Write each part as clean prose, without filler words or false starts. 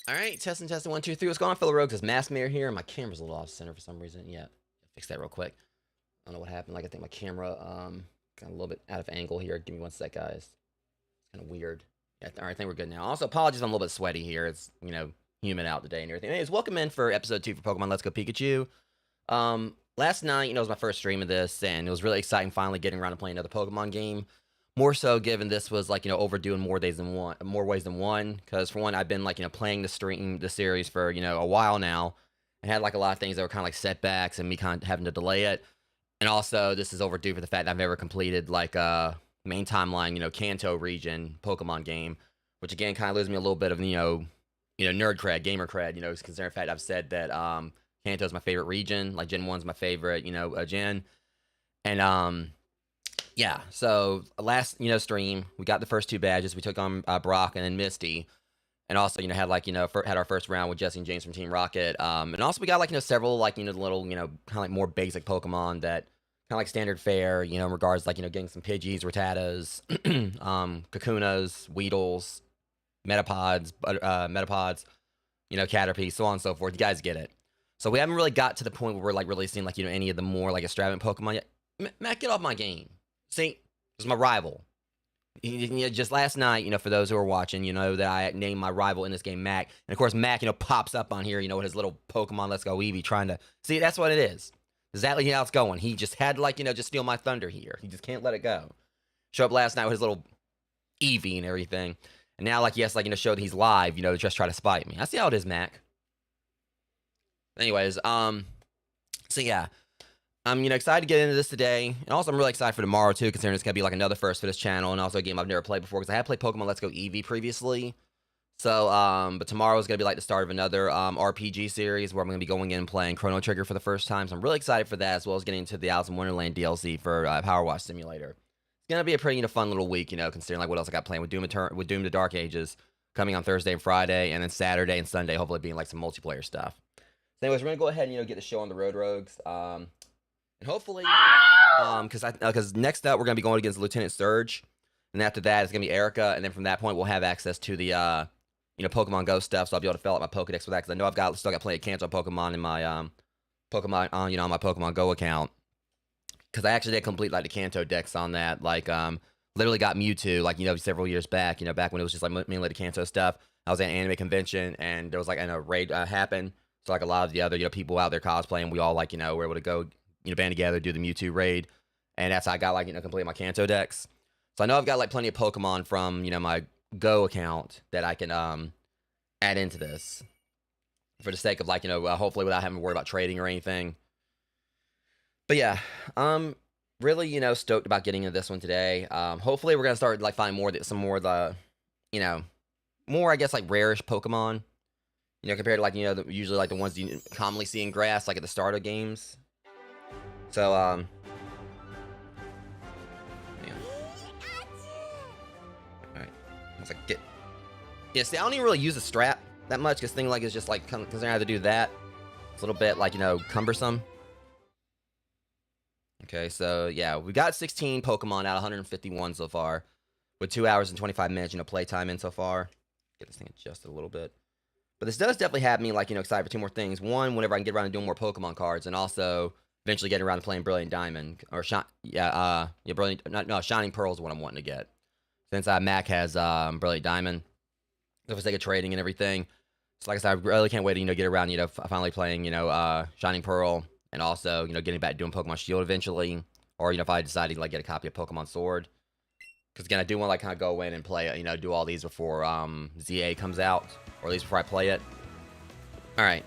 All right, testing, 1, 2, 3. What's going on, fellow rogues? It's Maskmare here, and my camera's a little off center for some reason. Yeah, fix that real quick. I don't know what happened. Like, I think my camera got a little bit out of angle here. Give me one sec, guys. It's kind of weird. Yeah, all right, I think we're good now. Also, apologies, I'm a little bit sweaty here. It's, you know, humid out today and everything. Anyways, welcome in for episode 2 for Pokemon Let's Go Pikachu. Last night, you know, was my first stream of this, and it was really exciting finally getting around to playing another Pokemon game. More so given this was, like, you know, overdue in more ways than one. Because, for one, I've been, like, you know, playing the series for, you know, a while now. And had, like, a lot of things that were kind of, like, setbacks and me kind of having to delay it. And also, this is overdue for the fact that I've never completed, like, main timeline, you know, Kanto region Pokemon game. Which, again, kind of loses me a little bit of, you know, nerd cred, gamer cred, you know, considering the fact I've said that, Kanto's my favorite region. Like, Gen 1's my favorite, you know, gen. And, yeah, so last, you know, stream, we got the first 2 badges. We took on Brock and then Misty. And also, you know, had, like, you know, had our first round with Jesse and James from Team Rocket. And also we got, like, you know, several, like, you know, little, you know, kind of like more basic Pokemon that kind of like standard fare, you know, in regards to, like, you know, getting some Pidgeys, Rattatas, Kakunas, Weedles, Metapods, you know, Caterpie, so on and so forth. You guys get it. So we haven't really got to the point where we're, like, really seeing, like, you know, any of the more, like, extravagant Pokemon yet. Matt, get off my game. See, this is my rival. Just last night, you know, for those who are watching, you know, that I named my rival in this game Mac. And, of course, Mac, you know, pops up on here, you know, with his little Pokemon Let's Go Eevee trying to... See, that's what it is. Exactly how it's going. He just had, like, you know, just steal my thunder here. He just can't let it go. Show up last night with his little Eevee and everything. And now, like, he has to, like, you know, show that he's live, you know, to just try to spite me. I see how it is, Mac. Anyways, so, yeah. I'm, you know, excited to get into this today. And also, I'm really excited for tomorrow, too, considering it's going to be, like, another first for this channel. And also a game I've never played before, because I had played Pokemon Let's Go Eevee previously. So, but tomorrow is going to be, like, the start of another RPG series, where I'm going to be going in and playing Chrono Trigger for the first time. So I'm really excited for that, as well as getting into the Alice in Wonderland DLC for Power Wash Simulator. It's going to be a pretty, you know, fun little week, you know, considering, like, what else I got playing with Doom the Dark Ages coming on Thursday and Friday, and then Saturday and Sunday, hopefully being, like, some multiplayer stuff. So anyways, we're going to go ahead and, you know, get the show on the road, rogues. And hopefully, because next up we're gonna be going against Lieutenant Surge, And after that, it's gonna be Erica, and then from that point, we'll have access to the Pokemon Go stuff. So I'll be able to fill out my Pokedex with that because I know I've still got plenty of Kanto Pokemon in my Pokemon on my Pokemon Go account. Because I actually did complete like the Kanto Dex on that, like literally got Mewtwo like several years back, back when it was just like mainly the Kanto stuff. I was at an anime convention and there was like a raid happened. So like a lot of the other people out there cosplaying, we all like were able to go band together, do the Mewtwo raid, and that's how I got like complete my Kanto Dex. So I know I've got like plenty of Pokemon from my Go account that I can add into this for the sake of like hopefully without having to worry about trading or anything. But yeah, really stoked about getting into this one today. Hopefully we're gonna start like finding some more of the more I guess like rarish Pokemon. Compared to like usually like the ones you commonly see in grass like at the start of games. So yeah. Alright. Once I get... Yeah, see, I don't even really use the strap that much, because thing like is just like considering I have to do that. It's a little bit like, cumbersome. Okay, so yeah, we got 16 Pokemon out of 151 so far. With 2 hours and 25 minutes, playtime in so far. Get this thing adjusted a little bit. But this does definitely have me like, excited for two more things. One, whenever I can get around to doing more Pokemon cards, and also eventually getting around to playing Brilliant Diamond. Or Shining Pearl is what I'm wanting to get. Since Mac has Brilliant Diamond. For the sake of trading and everything. So like I said, I really can't wait to get around, finally playing, Shining Pearl. And also, getting back to doing Pokemon Shield eventually. Or, if I decide to like get a copy of Pokemon Sword. Because again, I do want to like kind of go in and play, do all these before ZA comes out. Or at least before I play it. Alright.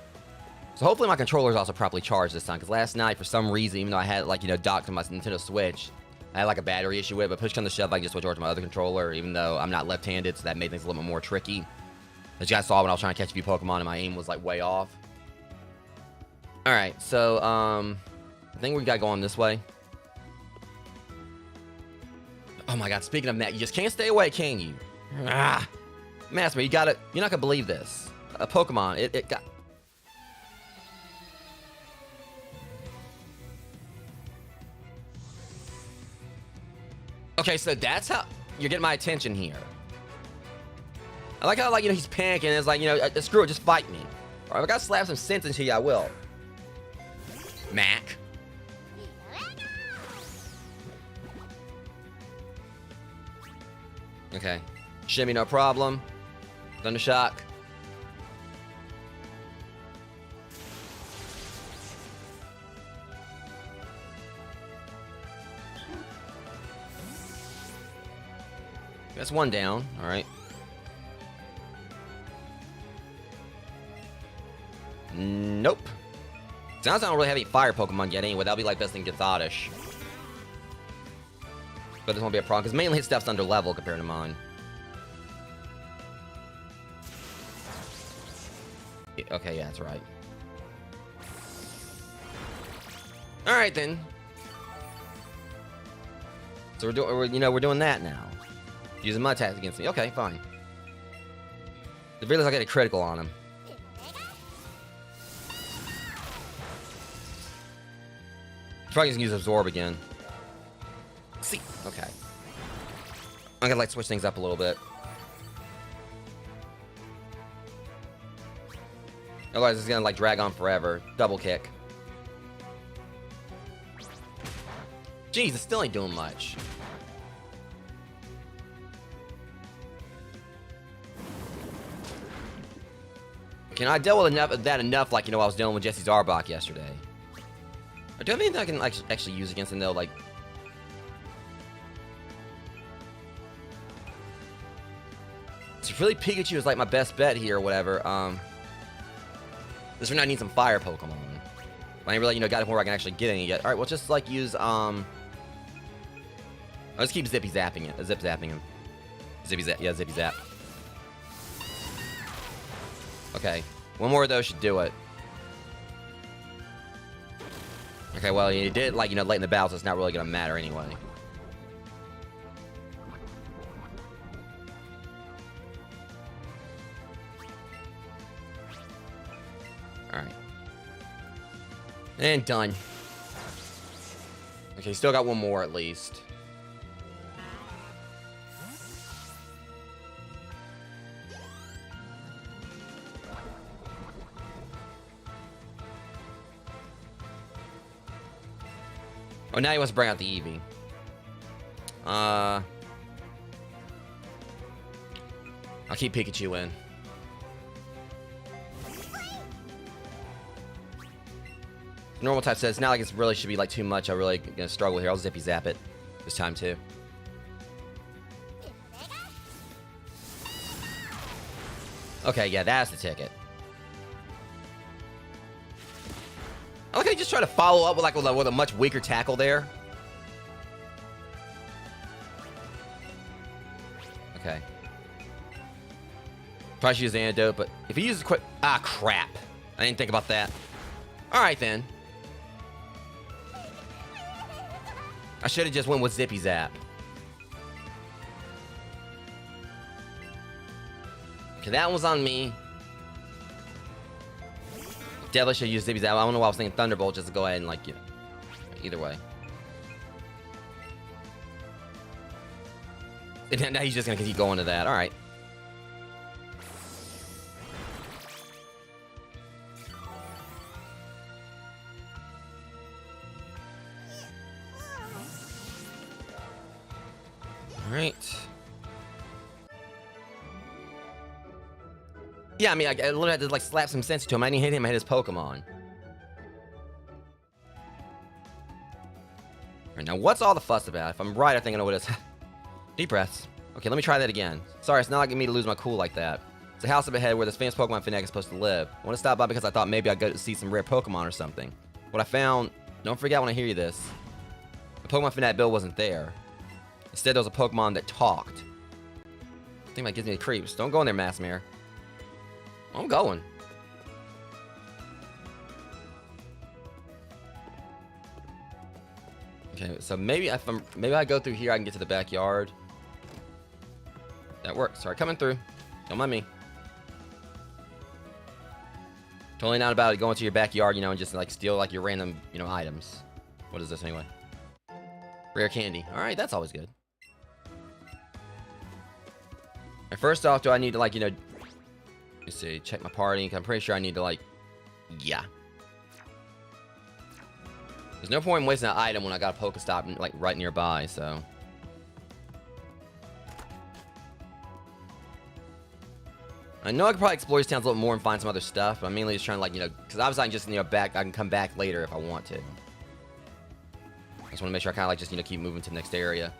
So hopefully my controller is also properly charged this time. Because last night, for some reason, even though I had it like, docked to my Nintendo Switch, I had like a battery issue with it. But push come to shove, I can just switch over to my other controller. Even though I'm not left-handed, so that made things a little bit more tricky. As you guys saw when I was trying to catch a few Pokemon and my aim was like way off. Alright, so I think we gotta go on this way. Oh my god, speaking of that, you just can't stay away, can you? Ah! Master, you're not gonna believe this. A Pokemon, it got... Okay, so that's how you're getting my attention here. I like how, like, he's panicking and it's like, screw it, just fight me. Or if I gotta slap some sense into you, I will. Mac. Okay. Shimmy, no problem. Thunder Shock. That's one down. All right. Nope. Sounds like I don't really have any fire Pokemon yet anyway. That'll be like best in Gothodish. But this won't be a problem, because mainly his stuff's under level compared to mine. Okay, yeah, that's right. Alright then. So we're doing that now. Using my attacks against me. Okay, fine. The realize I get a critical on him. Probably gonna use Absorb again. See, okay. I'm gonna like switch things up a little bit. Otherwise, it's gonna like drag on forever. Double kick. Jeez, it still ain't doing much. I dealt with enough, like, I was dealing with Jesse's Arbok yesterday. Or do I have anything I can actually use against him, though? Like... So really, Pikachu is, like, my best bet here, or whatever. This one I need some fire Pokemon. I ain't really, got it where I can actually get any yet. Alright, well, just, like, use, I'll just keep Zippy Zapping it. Zip Zapping him. Zippy Zap. Yeah, Zippy Zap. Okay. One more of those should do it. Okay, well, you did, like, late in the battle, so it's not really gonna matter anyway. Alright. And done. Okay, still got one more at least. Oh, now he wants to bring out the Eevee. I'll keep Pikachu in. Normal type says, now like it really should be like too much. I really gonna struggle here. I'll zippy zap it this time too. Okay, yeah, that's the ticket. I like how you just try to follow up with a much weaker tackle there. Okay. Probably should use the antidote, but if he uses quick... Ah, crap. I didn't think about that. Alright, then. I should have just went with Zippy Zap. Okay, that was on me. Definitely should use Zippy Zap. I don't know why I was thinking Thunderbolt just to go ahead and, like, you know, either way. And now he's just gonna keep going to that. Alright. Alright. Yeah, I mean, I literally had to, like, slap some sense to him. I didn't hit him, I hit his Pokemon. Alright, now what's all the fuss about? If I'm right, I think I know what it is. Deep breaths. Okay, let me try that again. Sorry, it's not like me to lose my cool like that. It's a house up ahead where this famous Pokemon fanatic is supposed to live. I want to stop by because I thought maybe I'd go to see some rare Pokemon or something. What I found... Don't forget when I hear you this. The Pokemon fanatic bill wasn't there. Instead, there was a Pokemon that talked. I think that gives me the creeps. Don't go in there, Massmere. I'm going. Okay, so maybe maybe I go through here, I can get to the backyard. That works. Sorry, coming through. Don't mind me. Totally not about it going to your backyard, you know, and just like steal like your random, you know, items. What is this anyway? Rare candy. All right, that's always good. And first off, do I need to like, you know, let's see, check my party. I'm pretty sure I need to like, yeah. There's no point in wasting an item when I got a Pokestop like right nearby, so. I know I could probably explore these towns a little more and find some other stuff, but I'm mainly just trying to like, you know, because obviously I can just, you know, I can come back later if I want to. I just want to make sure I kind of like just, you know, keep moving to the next area.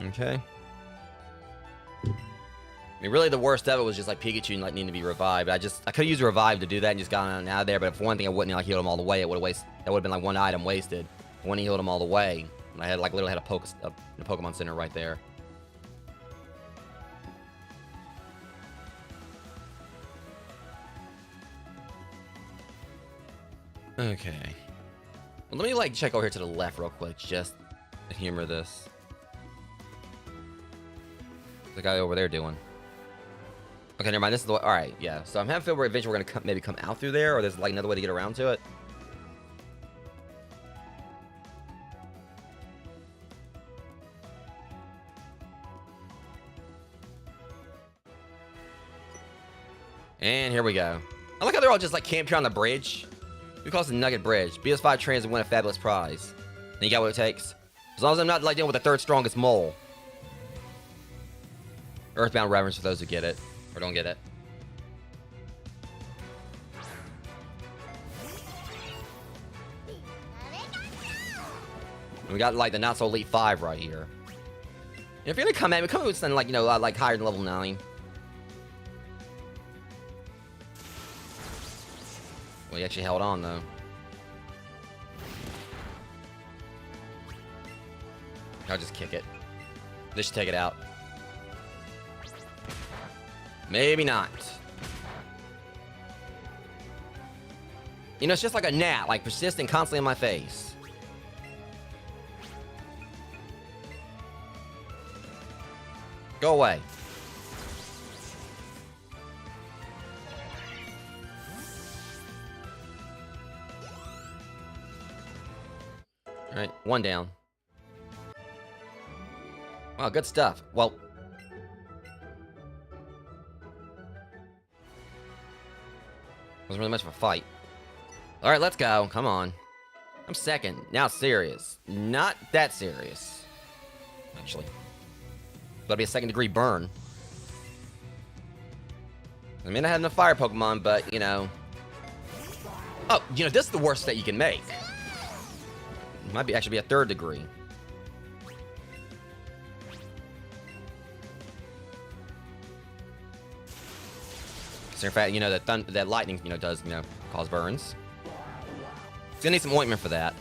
Okay. I mean, really, the worst of it was just like Pikachu like needing to be revived. I could have used a revive to do that and just gotten out of there. But if one thing, I wouldn't like healed him all the way. It would have been like one item wasted. When he healed him all the way, I had like literally had a Pokemon Center right there. Okay. Well, let me like check over here to the left real quick, just to humor this. The guy over there doing. Okay, never mind. This is the way. All right, yeah. So I'm having a feel where eventually we're gonna maybe come out through there, or there's like another way to get around to it. And here we go. I like how they're all just like camped here on the bridge. We call this the Nugget Bridge. BS5 trains and win a fabulous prize. And you got what it takes. As long as I'm not like dealing with the third strongest mole. Earthbound reference for those who get it or don't get it. And we got like the not so elite 5 right here. And if you're gonna come at me, come with something like, you know, like higher than level 9. Well, he actually held on though. I'll just kick it. Just take it out. Maybe not. You know, it's just like a gnat, like persisting constantly in my face. Go away. Alright, one down. Wow, good stuff. Well... wasn't really much of a fight. Alright, let's go. Come on. I'm second. Now serious. Not that serious. Actually. That'll be a second-degree burn. I mean, I had enough fire Pokemon, but, you know... Oh, you know, this is the worst that you can make. It might actually be a third degree. So in fact, you know, that lightning, you know, does, you know, cause burns. It's gonna need some ointment for that.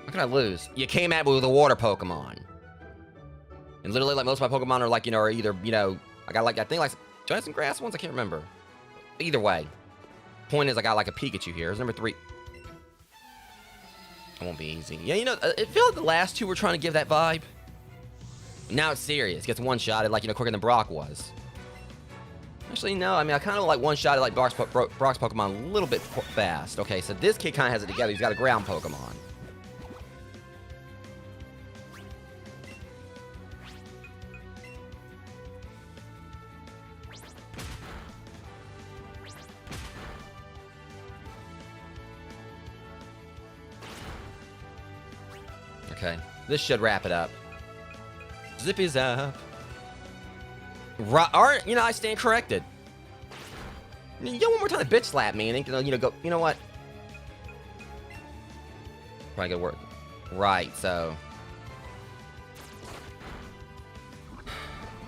How can I lose? You came at me with a water Pokemon. And literally, like, most of my Pokemon are, like, you know, are either, you know... I got, like, I think, like, do I have some grass ones? I can't remember. Either way. Point is, I got, like, a Pikachu here. It's number 3. It won't be easy. Yeah, you know, it feels like the last two were trying to give that vibe. Now it's serious. Gets one-shotted, like, you know, quicker than Brock was. Actually, no. I mean, I kind of, like, one-shotted, like, Brock's Pokemon a little bit fast. Okay, so this kid kind of has it together. He's got a ground Pokemon. Okay, this should wrap it up. Zippy's up. Alright, you know, I stand corrected. You know, one more time to bitch slap me and then, you know, go, you know what? Probably gonna work. Right, so.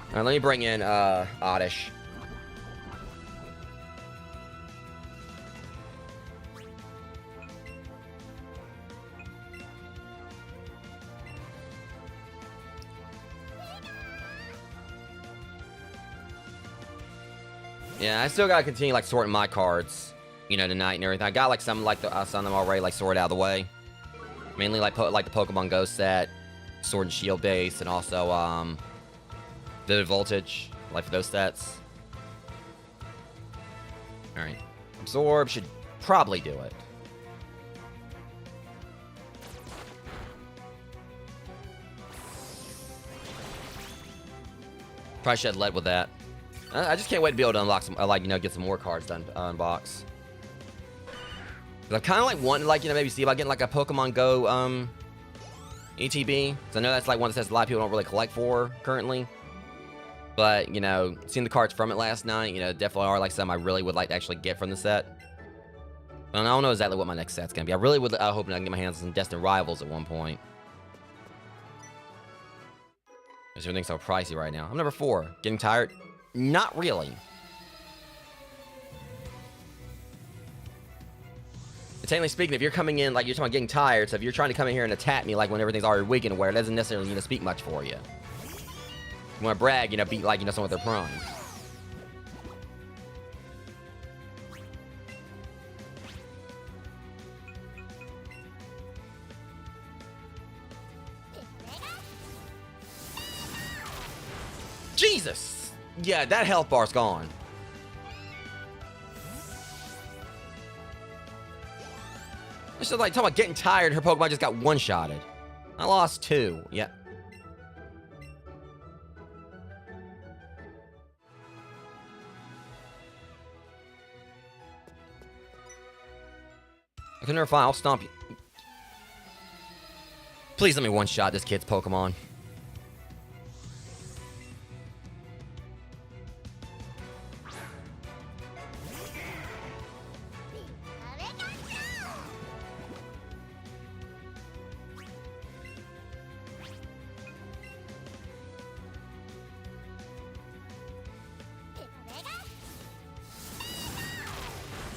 Alright, let me bring in, Oddish. Yeah, I still gotta continue, like, sorting my cards, you know, tonight and everything. I got, like, some, like, some of them already, like, sorted out of the way. Mainly, like, the Pokemon Go set, Sword and Shield base, and also, Vivid Voltage, like, for those sets. Alright. Absorb should probably do it. Probably should have led with that. I just can't wait to be able to unlock some, like, you know, get some more cards done unbox. Cause I kind of like wanting, like, you know, maybe see about getting like a Pokemon Go ETB. So I know that's like one that says a lot of people don't really collect for currently. But, you know, seeing the cards from it last night, you know, definitely are like some I really would like to actually get from the set. And I don't know exactly what my next set's gonna be. I really would hope I can get my hands on some Destined Rivals at one point. Because everything's so pricey right now. I'm number 4. Getting tired? Not really. Technically speaking, if you're coming in, like, you're talking about getting tired, so if you're trying to come in here and attack me, like, when everything's already weak and aware, it doesn't necessarily, you know, speak much for you. You want to brag, you know, beat, like, you know, someone with their prime. Jesus! Yeah, that health bar's gone. This is like talking about getting tired. Her Pokemon just got one-shotted. I lost 2. Yeah. I can never find. I'll stomp you. Please let me one-shot this kid's Pokemon.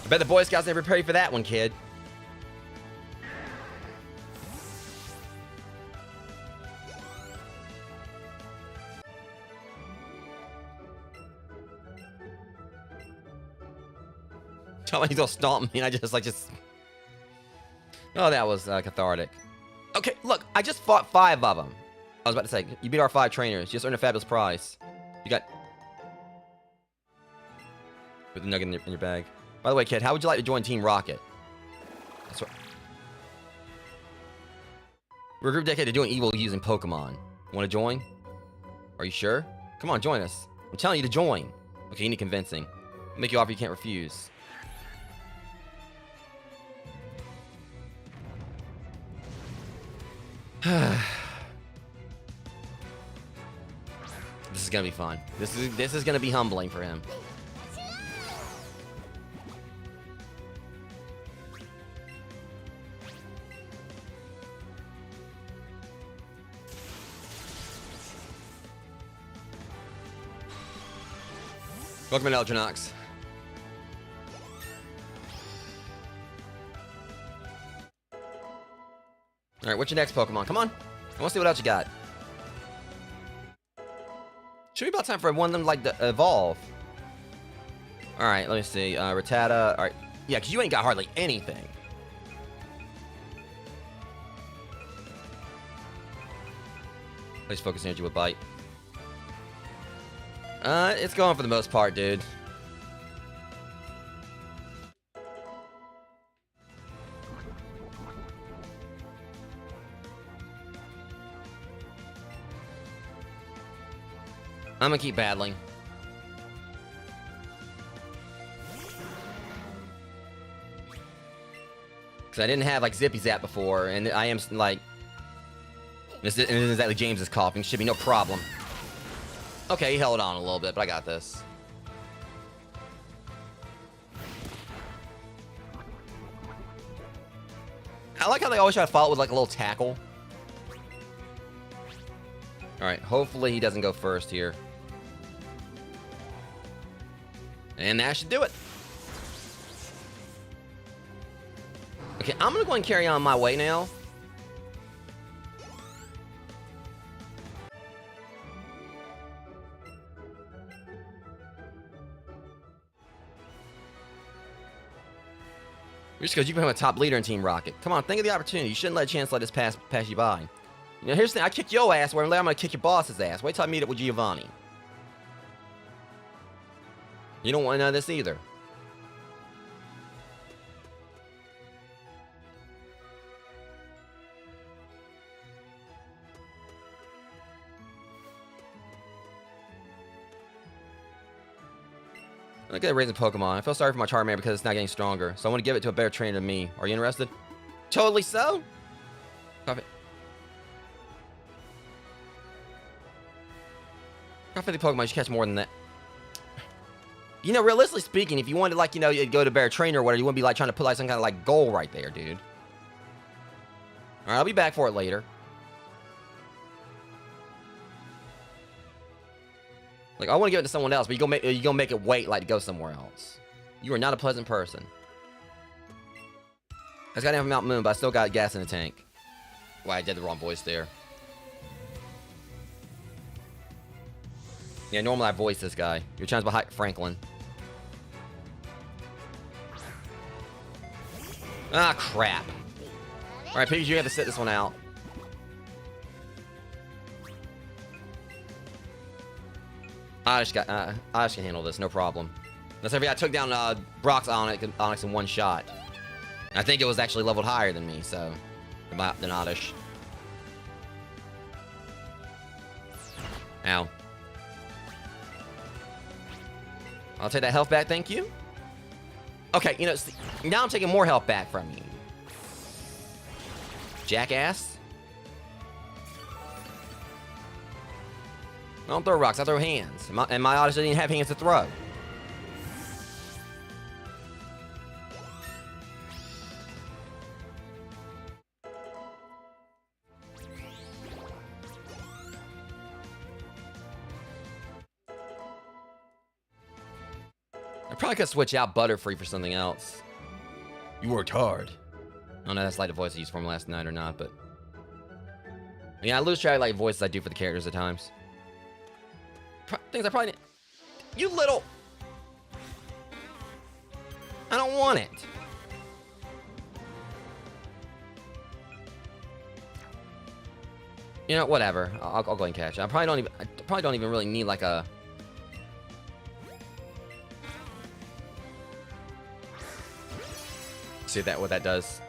I bet the Boy Scouts never prepared you for that one, kid. Tell me he's gonna stomp me and I just Oh, that was cathartic. Okay, look, I just fought 5 of them. I was about to say, you beat our 5 trainers. You just earned a fabulous prize. You got... With the nugget in your bag. By the way, kid, how would you like to join Team Rocket? That's what. We're a group dedicated to doing evil using Pokemon. Want to join? Are you sure? Come on, join us. I'm telling you to join. Okay, you need convincing. I'll make you offer you can't refuse. This is gonna be fun. This is gonna be humbling for him. Welcome to Eldranox. Alright, what's your next Pokemon? Come on. I want to see what else you got. Should be about time for one of them, like, to evolve. Alright, let me see. Rattata. Alright. Yeah, because you ain't got hardly anything. Please focus energy with Bite. It's going for the most part, dude. I'm gonna keep battling. Because I didn't have, like, Zippy Zap before, and I am, like... This isn't exactly James's coughing. Should be no problem. Okay, he held on a little bit, but I got this. I like how they always try to follow it with, like, a little tackle. Alright, hopefully he doesn't go first here. And that should do it. Okay, I'm gonna go and carry on my way now. Just because you become a top leader in Team Rocket. Come on, think of the opportunity. You shouldn't let a chance let this pass you by. You know, here's the thing. I kicked your ass, where I'm gonna kick your boss's ass. Wait till I meet up with Giovanni. You don't want to know this either. Look at raising Pokemon. I feel sorry for my Charmander because it's not getting stronger. So I want to give it to a better trainer than me. Are you interested? Totally so. Profit. How 50 Pokemon, you should catch more than that. You know, realistically speaking, if you wanted, like, you know, you'd go to better trainer or whatever, you wouldn't be, like, trying to put, like, some kind of, like, goal right there, dude. Alright, I'll be back for it later. Like, I want to give it to someone else, but you gonna make it wait, like, to go somewhere else. You are not a pleasant person. I just got down from Mount Moon, but I still got gas in the tank. Why, I did the wrong voice there. Yeah, normally I voice this guy. Your chance behind Franklin. Ah, crap. Alright, Pikachu, you have to sit this one out. I just can handle this, no problem. Let's say I took down Brock's Onyx in one shot. I think it was actually leveled higher than me, so than Oddish. Ow. I'll take that health back, thank you. Okay, you know, now I'm taking more health back from you. Jackass. I don't throw rocks, I throw hands. And my Oddish didn't have hands to throw. I probably could switch out Butterfree for something else. You worked hard. I don't know if that's like the voice I used for him last night or not, but... Yeah, I lose track of like voices I do for the characters at times. Things I probably need. You little... I don't want it. You know, whatever. I'll go ahead and catch it. I probably don't even really need like a... See what that does.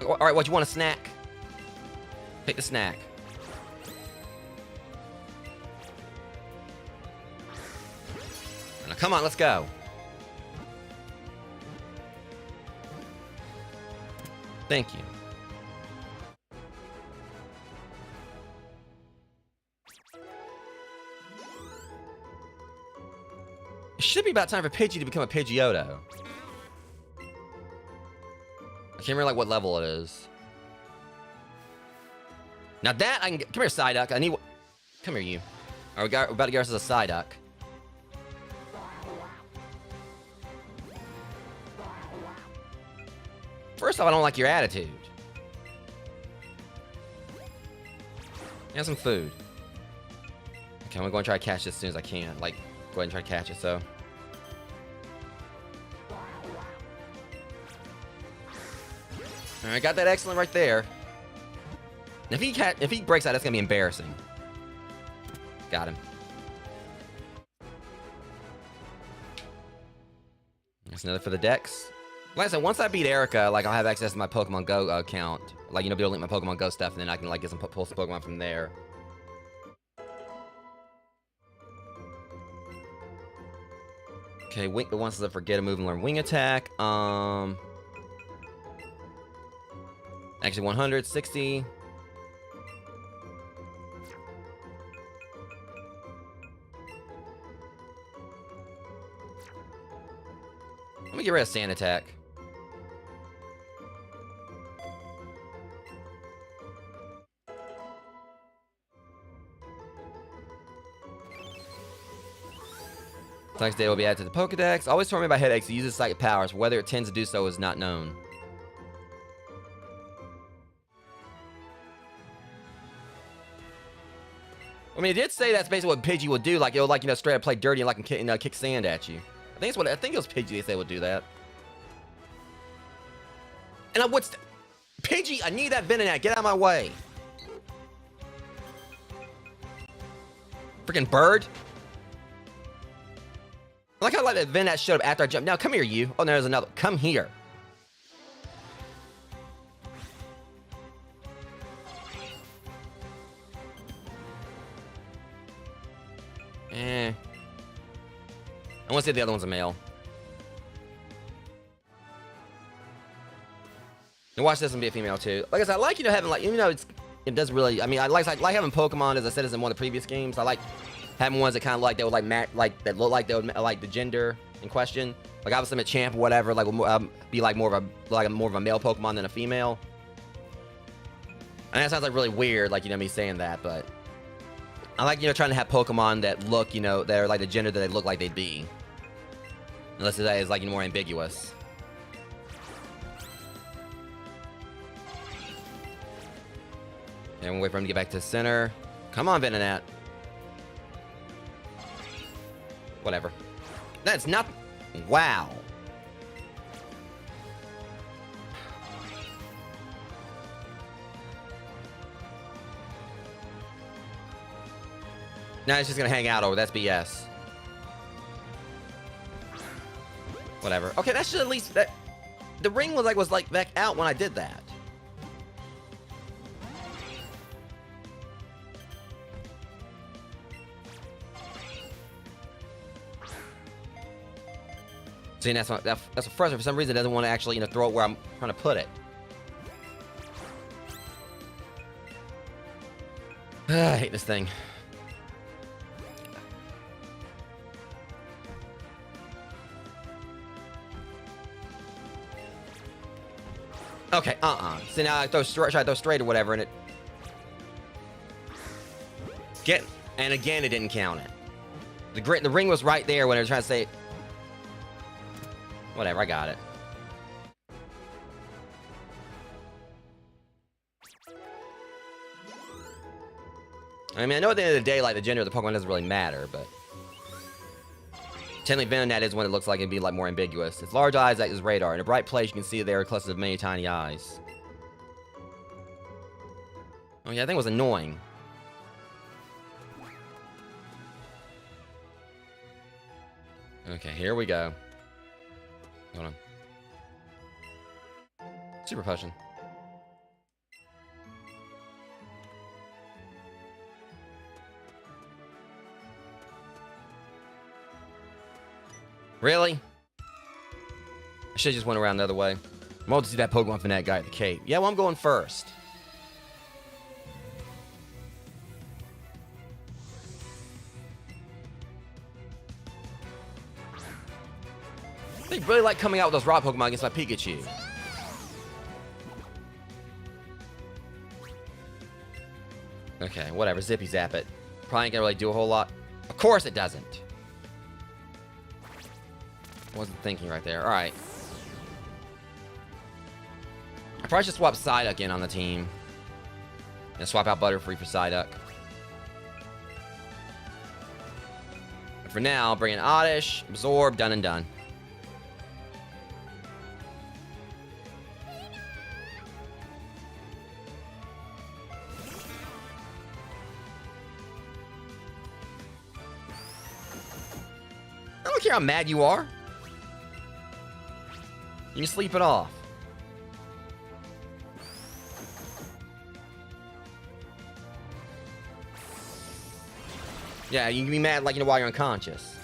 All right, what, you want a snack? Take the snack. Now, come on, let's go. Thank you. It should be about time for Pidgey to become a Pidgeotto. I can't remember like what level it is. Now that I can get, come here, Psyduck. I need. Come here, you. All right, we're about to get ourselves a Psyduck. First off, I don't like your attitude. Have some food. Okay, I'm going to try to catch this as soon as I can. Like, go ahead and try to catch it, so. Alright, got that excellent right there. If he breaks out, that's going to be embarrassing. Got him. That's another for the Dex. Like I said, once I beat Erica, like, I'll have access to my Pokemon Go account. Like, you know, be able to link my Pokemon Go stuff, and then I can, like, get some pull some Pokemon from there. Okay, it wants us to forget a move and learn Wing Attack. Actually, 160. Let me get rid of Sand Attack. Next data will be added to the Pokedex. Always tormented by headaches, it uses psychic powers. Whether it tends to do so is not known. I mean, it did say that's basically what Pidgey would do. Like, it would, like, you know, straight up play dirty and, like, kick sand at you. I think it was Pidgey they say would do that. And Pidgey, I need that Venonat. Get out of my way. Freaking bird. I like how that Venonat showed up after I jumped. Now, come here, you. Oh, there's another. Come here. I want to see if the other one's a male. And watch this one be a female too. Like I said, I like, you know, having, like, you know, it does really. I mean, I like having Pokemon, as I said, as in one of the previous games. I like having ones that kind of like, they would like that look like they would like the gender in question. Like obviously I'm a champ or whatever, like would be like more of a male Pokemon than a female. And that sounds like really weird, like, you know, me saying that, but I like, you know, trying to have Pokemon that look, you know, that are like the gender that they look like they'd be. Unless that is, like, you know, more ambiguous. And we'll wait for him to get back to the center. Come on, Venonat. Whatever. That's not... Wow. Now it's just gonna hang out over. That's BS. Whatever. Okay, that should at least... The ring was like back out when I did that. See, that's frustrating. For some reason, it doesn't want to actually, you know, throw it where I'm trying to put it. I hate this thing. Okay, So now I try to throw straight or whatever, and and again, it didn't count it. The ring was right there when I was trying to say. Whatever, I got it. I mean, I know at the end of the day, like, the gender of the Pokemon doesn't really matter, but technically Venonat is one that looks like it'd be, like, more ambiguous. Its large eyes act as radar. In a bright place, you can see there are clusters of many tiny eyes. Oh yeah, I think it was annoying. Okay, here we go. Hold on. Super Potion. Really? I should have just went around the other way. I'm about to see that Pokemon Fanatic guy at the cape. Yeah, well, I'm going first. They really like coming out with those rock Pokemon against my Pikachu. Okay, whatever. Zippy zap it. Probably ain't gonna really do a whole lot. Of course it doesn't. Wasn't thinking right there. Alright. I probably should swap Psyduck in on the team. And swap out Butterfree for Psyduck. But for now, bring in Oddish, Absorb, done and done. I don't care how mad you are. You can sleep it off. Yeah, you can be mad, like, you know, while you're unconscious.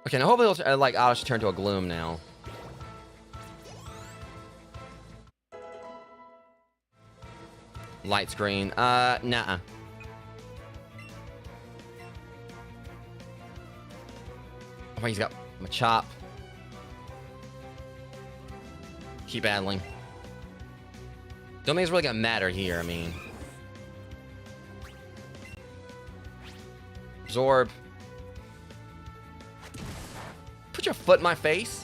Okay, now hopefully it'll, like, Oddish turn to a Gloom now. Light screen. Nah. Oh, he's got Machop. Keep battling. Don't think it's really gonna matter here, I mean. Absorb. Put your foot in my face.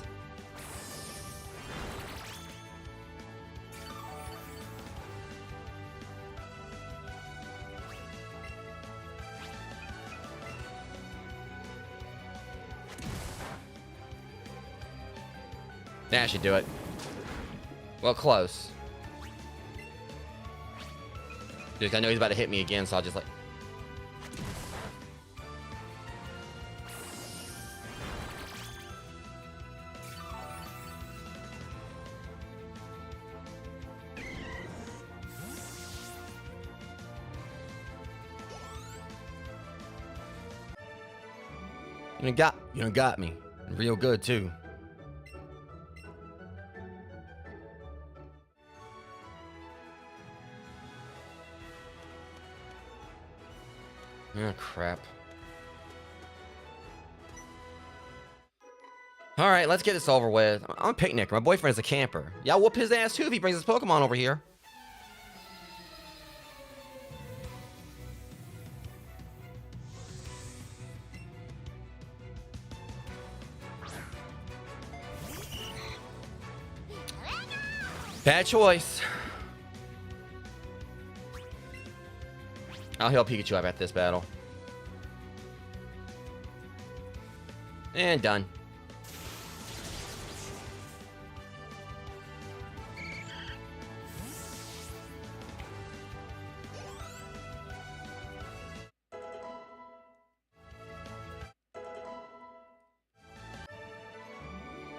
That should do it. Well, close. Dude, I know he's about to hit me again, so I'll just like... You done got me. Real good, too. Oh, crap. Alright, let's get this over with. I'm a picnicker. My boyfriend's a camper. Yeah, I'll whoop his ass too if he brings his Pokemon over here. Bad choice. I'll heal Pikachu up at this battle. And done.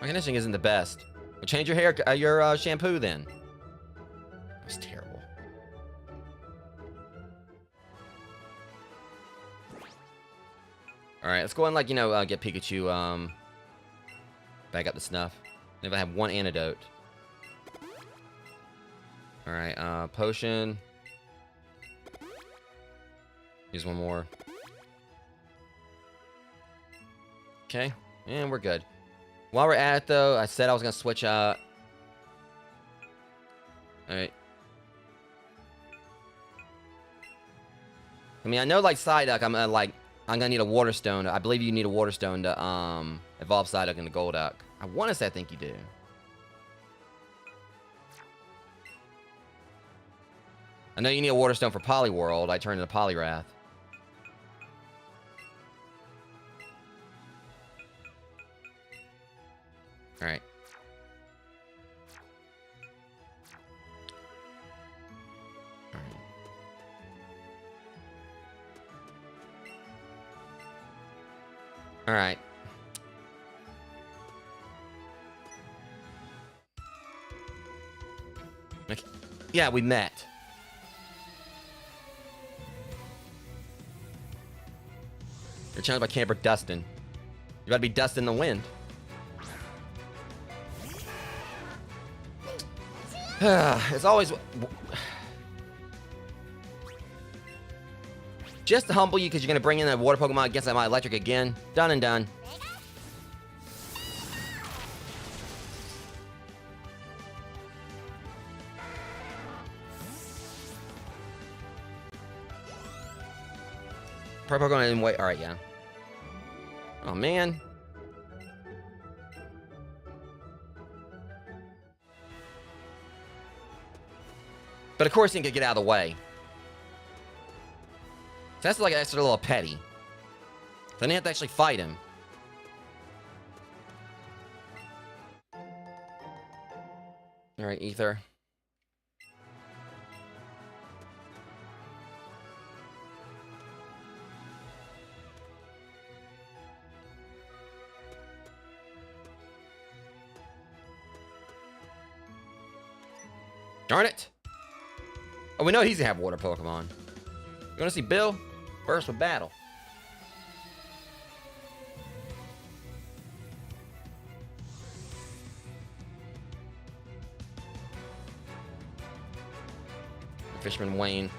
My conditioning isn't the best. Well, change your hair, your shampoo then. That was terrible. Alright, let's go and, like, you know, get Pikachu, back up the snuff. If I have one antidote. Alright, potion. Use one more. Okay, and we're good. While we're at it, though, I said I was gonna switch out. Alright. I mean, I know, like, Psyduck, I'm gonna need a Water Stone. I believe you need a Water Stone to evolve Psyduck into Golduck. I want to say I think you do. I know you need a Water Stone for Poliwhirl. I turned into Poliwrath. Alright. Alright. Yeah, we met. You're challenged by camper Dustin. You gotta be Dustin the wind. It's always... Just to humble you, because you're going to bring in that water Pokemon against that my electric again. Done and done. Per Pokemon didn't wait. Alright, yeah. Oh, man. But of course he can get out of the way. So that's like an extra little petty. Then you have to actually fight him. Alright, Ether. Darn it! Oh, we know he's gonna have water Pokemon. You wanna see Bill? First with battle. Fisherman Wayne.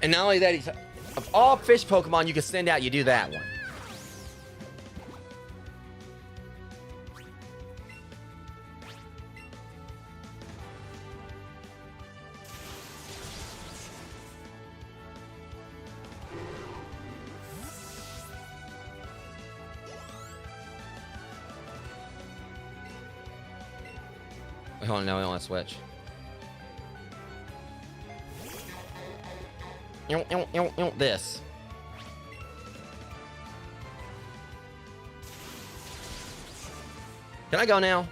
And not only that, he's of all fish Pokemon you can send out, you do that one. Hold on, no, we don't want to switch. This. Can I go now?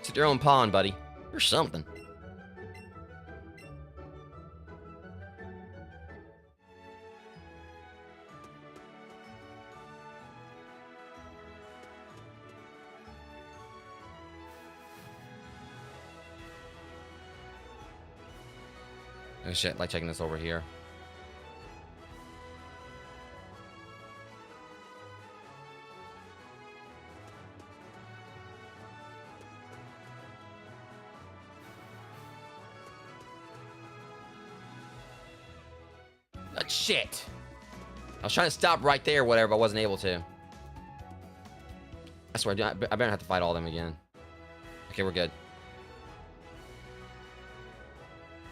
It's at your own pond, buddy. Or something. Oh shit, like checking this over here. Shit! I was trying to stop right there, whatever, but I wasn't able to. I swear, I better have to fight all of them again. Okay, we're good.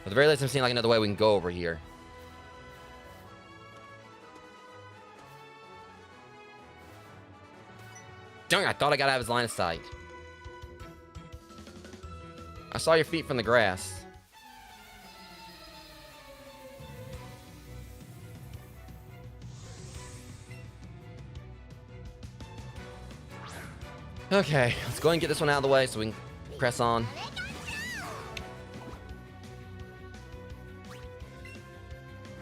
At the very least, I'm seeing like another way we can go over here. Dang, I thought I got out of his line of sight. I saw your feet from the grass. Okay, let's go ahead and get this one out of the way so we can press on.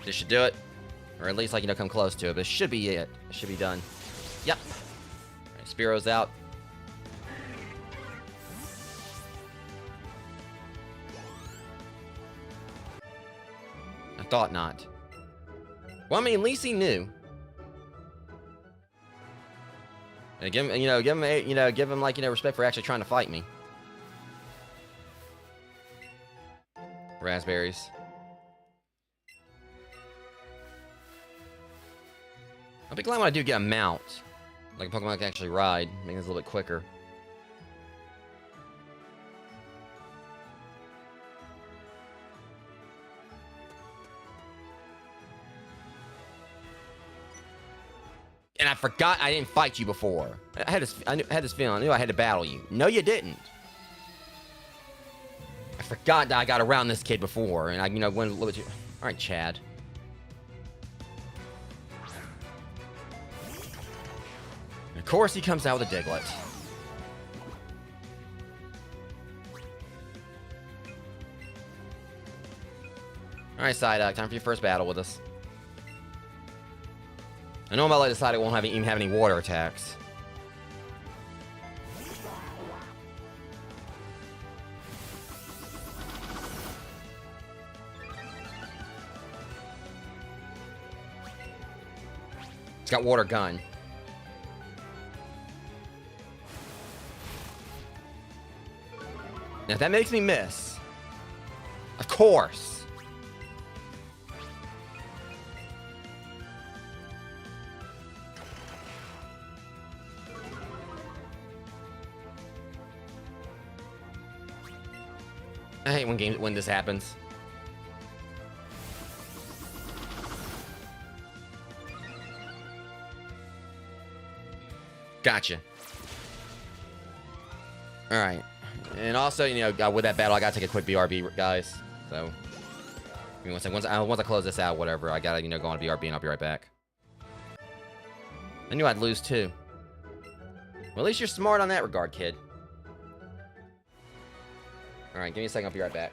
This should do it. Or at least, like, you know, come close to it. But it should be it. It should be done. Yep. Alright, Spearo's out. I thought not. Well, I mean, at least he knew. And give him, give him like, respect for actually trying to fight me. Raspberries. I'll be glad when I do get a mount. Like a Pokemon I can actually ride, making this a little bit quicker. And I forgot I didn't fight you before. I had this feeling. I knew I had to battle you. No, you didn't. I forgot that I got around this kid before, and I, went a little bit too... All right, Chad. And of course, he comes out with a Diglett. All right, Psyduck, time for your first battle with us. I know about decided it won't even have any water attacks. It's got water gun. Now, if that makes me miss, of course. I hate when this happens. Gotcha. All right. And also, you know, with that battle, I gotta take a quick BRB, guys. So, give me 1 second. Once I close this out, whatever, I gotta, you know, go on BRB and I'll be right back. I knew I'd lose too. Well, at least you're smart on that regard, kid. All right, give me a second. I'll be right back.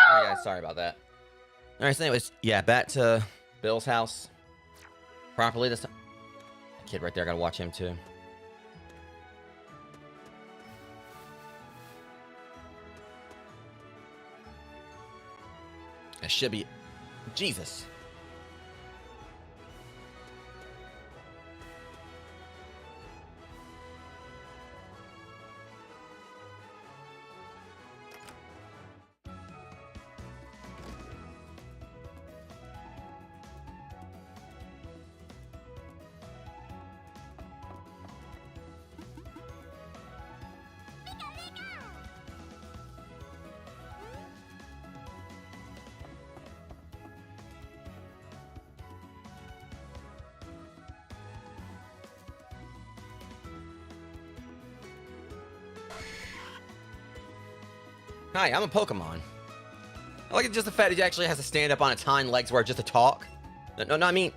Alright, guys, sorry about that. Alright, so anyways, yeah, back to Bill's house. Properly this time. That kid right there, I gotta watch him too. That should be... Jesus. Hi, I'm a Pokemon. I like it just the fact that he actually has to stand up on its hind legs where just to talk. No, I mean,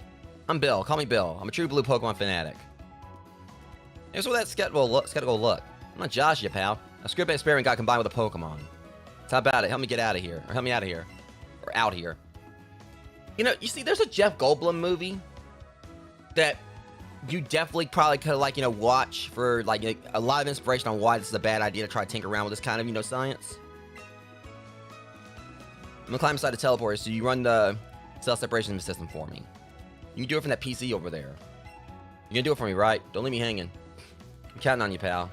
I'm Bill. Call me Bill. I'm a true blue Pokemon fanatic. Here's where that skeptical look. I'm not Josh, you pal. A script experiment got combined with a Pokemon. So how about it? Help me get out of here. Or help me out of here. Or out here. You know, you see, there's a Jeff Goldblum movie that you definitely probably could, like, you know, watch for, like, a lot of inspiration on why this is a bad idea to try to tinker around with this kind of, you know, science. I'm gonna climb inside the teleporter, so you run the cell separation system for me. You can do it from that PC over there. You're gonna do it for me, right? Don't leave me hanging. I'm counting on you, pal.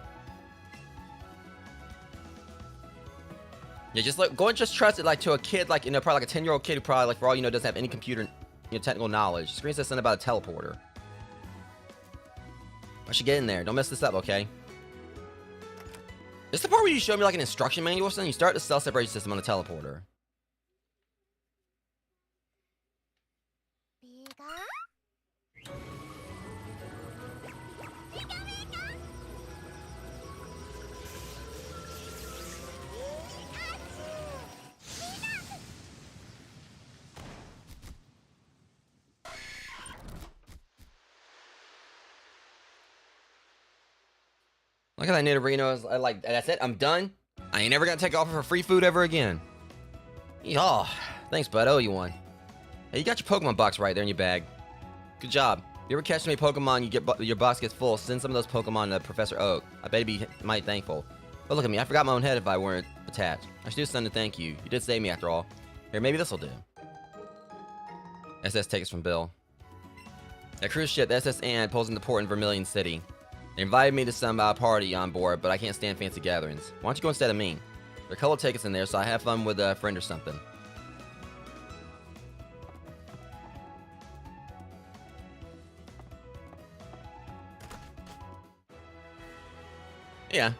Yeah, just like go and just trust it, like, to a kid, like, you know, probably like a 10-year-old kid who probably, like, for all you know, doesn't have any computer, you know, technical knowledge. Screen says something about a teleporter. I should get in there. Don't mess this up, okay? This is the part where you show me like an instruction manual or something. You start the cell separation system on the teleporter. Look at that Nidorino. I like, that's it. I'm done. I ain't never gonna take off for free food ever again. Oh, thanks, bud. I owe you one. Hey, you got your Pokemon box right there in your bag. Good job. If you ever catch any Pokemon, your box gets full, send some of those Pokemon to Professor Oak. I bet he'd be mighty thankful. But look at me, I forgot my own head if I weren't attached. I should do something to thank you. You did save me after all. Here, maybe this'll do. SS tickets from Bill. That cruise ship, the SS Anne, pulls into port in Vermilion City. They invited me to some party on board, but I can't stand fancy gatherings. Why don't you go instead of me? There are colored tickets in there, so I have fun with a friend or something. Yeah.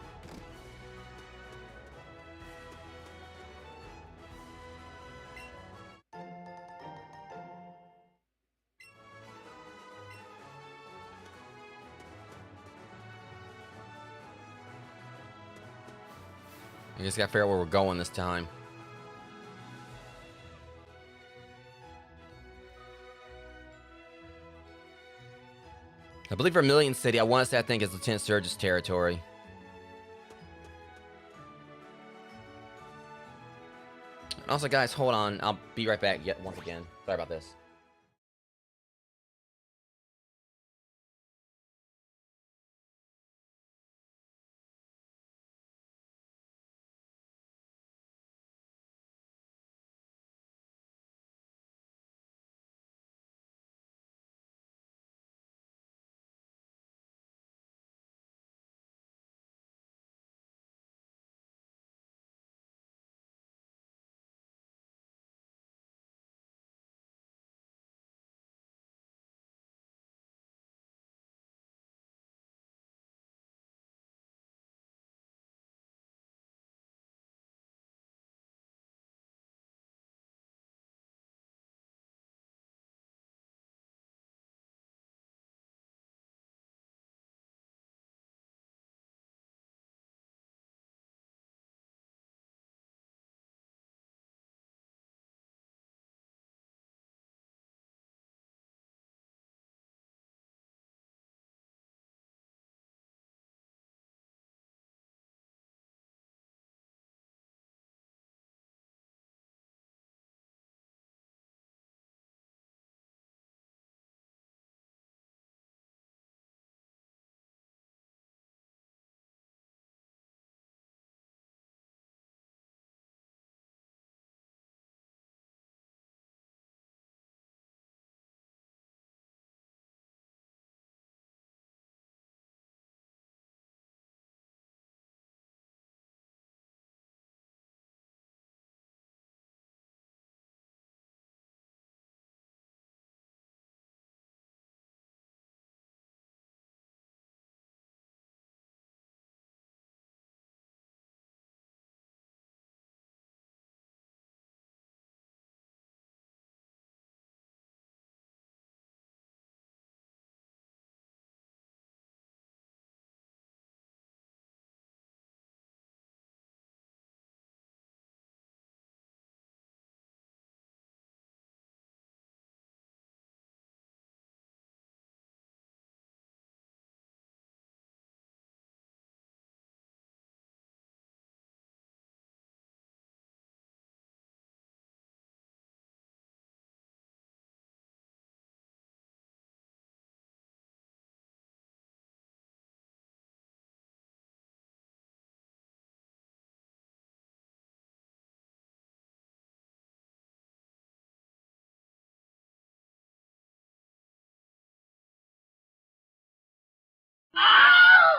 I just gotta figure out where we're going this time. I believe Vermilion City, I want to say, I think, is Lieutenant Surge's territory. Also, guys, hold on. I'll be right back yet once again. Sorry about this.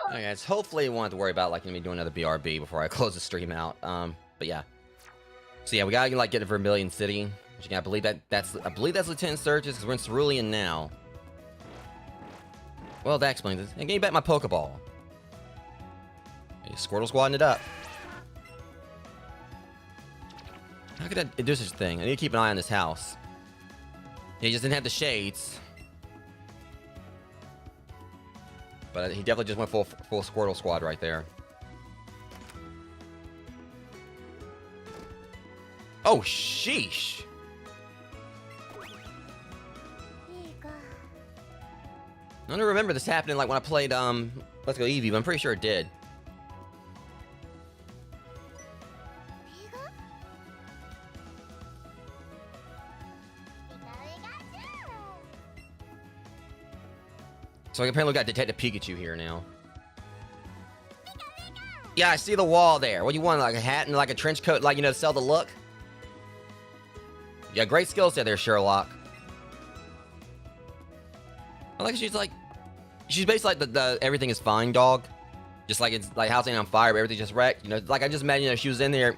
Alright, guys, hopefully I won't have to worry about, like, me doing another BRB before I close the stream out. But yeah. So yeah, we gotta, like, get to Vermilion City. Which, again, I believe that's Lieutenant Surge's, because we're in Cerulean now. Well, that explains it. And give me back my Pokeball. Hey, Squirtle squadding it up. How could I do such a thing? I need to keep an eye on this house. He just didn't have the shades. But he definitely just went full Squirtle squad right there. Oh, sheesh. I don't remember this happening like when I played Let's Go Eevee, but I'm pretty sure it did. So apparently we got Detective Pikachu here now. Yeah, I see the wall there. What do you want, like a hat and like a trench coat, like, you know, sell the look? Yeah, great skill set there, Sherlock. I like she's basically like the everything is fine dog. Just like it's like house ain't on fire, but everything's just wrecked. You know, like I just imagine, you know, she was in there.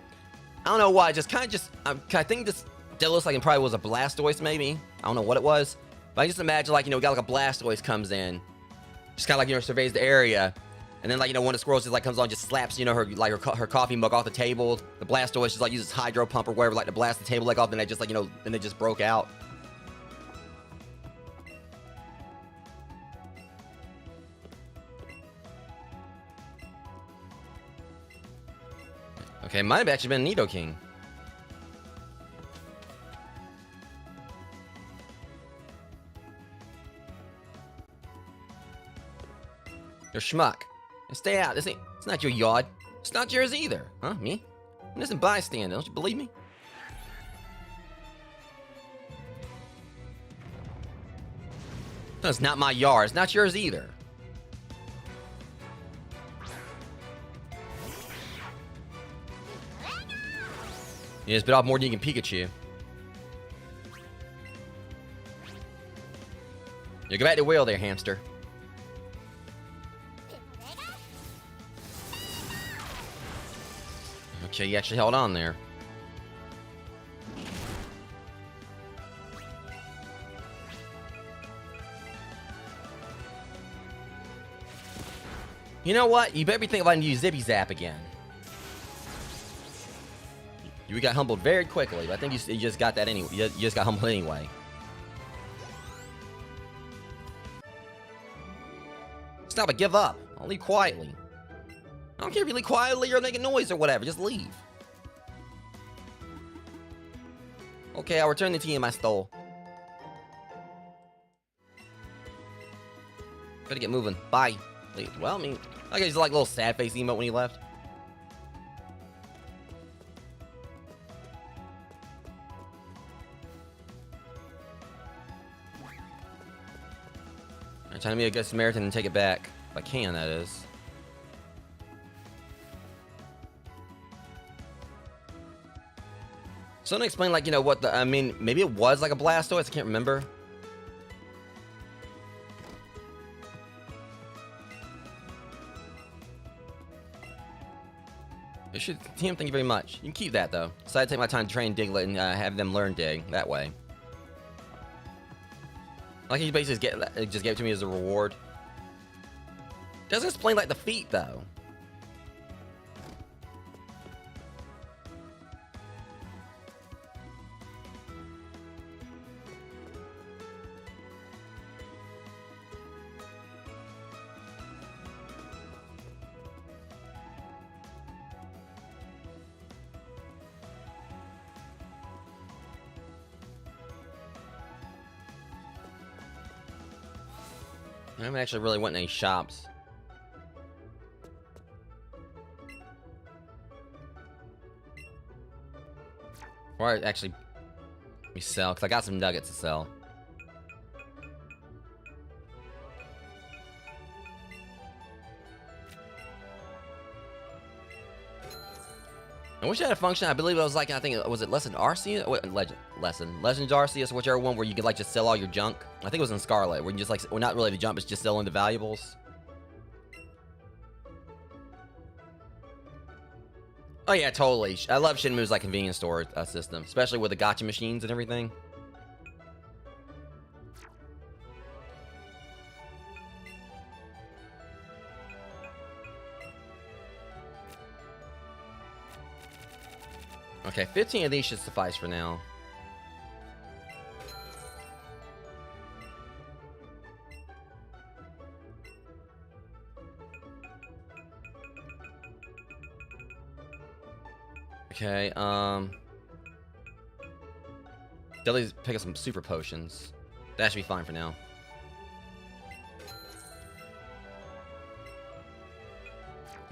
I don't know why, I think this still looks like it probably was a Blastoise maybe. I don't know what it was. But I just imagine, like, you know, we got like a Blastoise comes in. Just kind of like, you know, surveys the area. And then, like, you know, one of the squirrels just like comes on, just slaps, you know, her coffee mug off the table. The Blastoise just like uses hydro pump or whatever, like to blast the table like off. Then they just like, you know, then they just broke out. Okay, might have actually been Nidoking. You're schmuck. And stay out. It's not your yard. It's not yours either. Huh, me? I'm just a bystander. Don't you believe me? No, it's not my yard. It's not yours either. You just bit off more than you can Pikachu. You go back to wheel there, hamster. Okay, you actually held on there. You know what? You better be thinking about to use Zippy Zap again. You got humbled very quickly, but I think you just got that anyway. You just got humbled anyway. Stop it, give up. I'll leave quietly. I don't care if you leave quietly or making noise or whatever, just leave. Okay, I'll return the tea in my stole. Gotta get moving. Bye. Well, I mean, I guess he's like a little sad face emote when he left. I'm trying to be a good Samaritan and take it back. If I can, that is. Someone explain, like, you know, what the... I mean, maybe it was like a Blastoise. I can't remember. Team, thank you very much. You can keep that, though. Decided to take my time to train Diglett and have them learn Dig that way. Like, he basically just gave it to me as a reward. Doesn't explain, like, the feat, though. I haven't actually really went in any shops. Or I actually let me sell, because I got some nuggets to sell. I wish I had a function. I believe it was like, I think, was it Lesson Arceus? Legends Arceus, whichever one where you could like just sell all your junk. I think it was in Scarlet, where you just like, well, not really the junk, it's just selling the valuables. Oh yeah, totally. I love Shenmue's like convenience store system, especially with the gacha machines and everything. Okay, 15 of these should suffice for now. Okay, definitely pick up some super potions. That should be fine for now.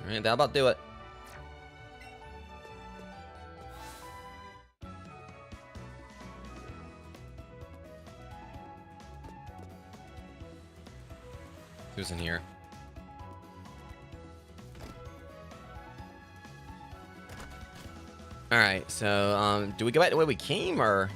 Alright, that'll about do it. Who's in here? Alright, so, do we go back the way we came, or...?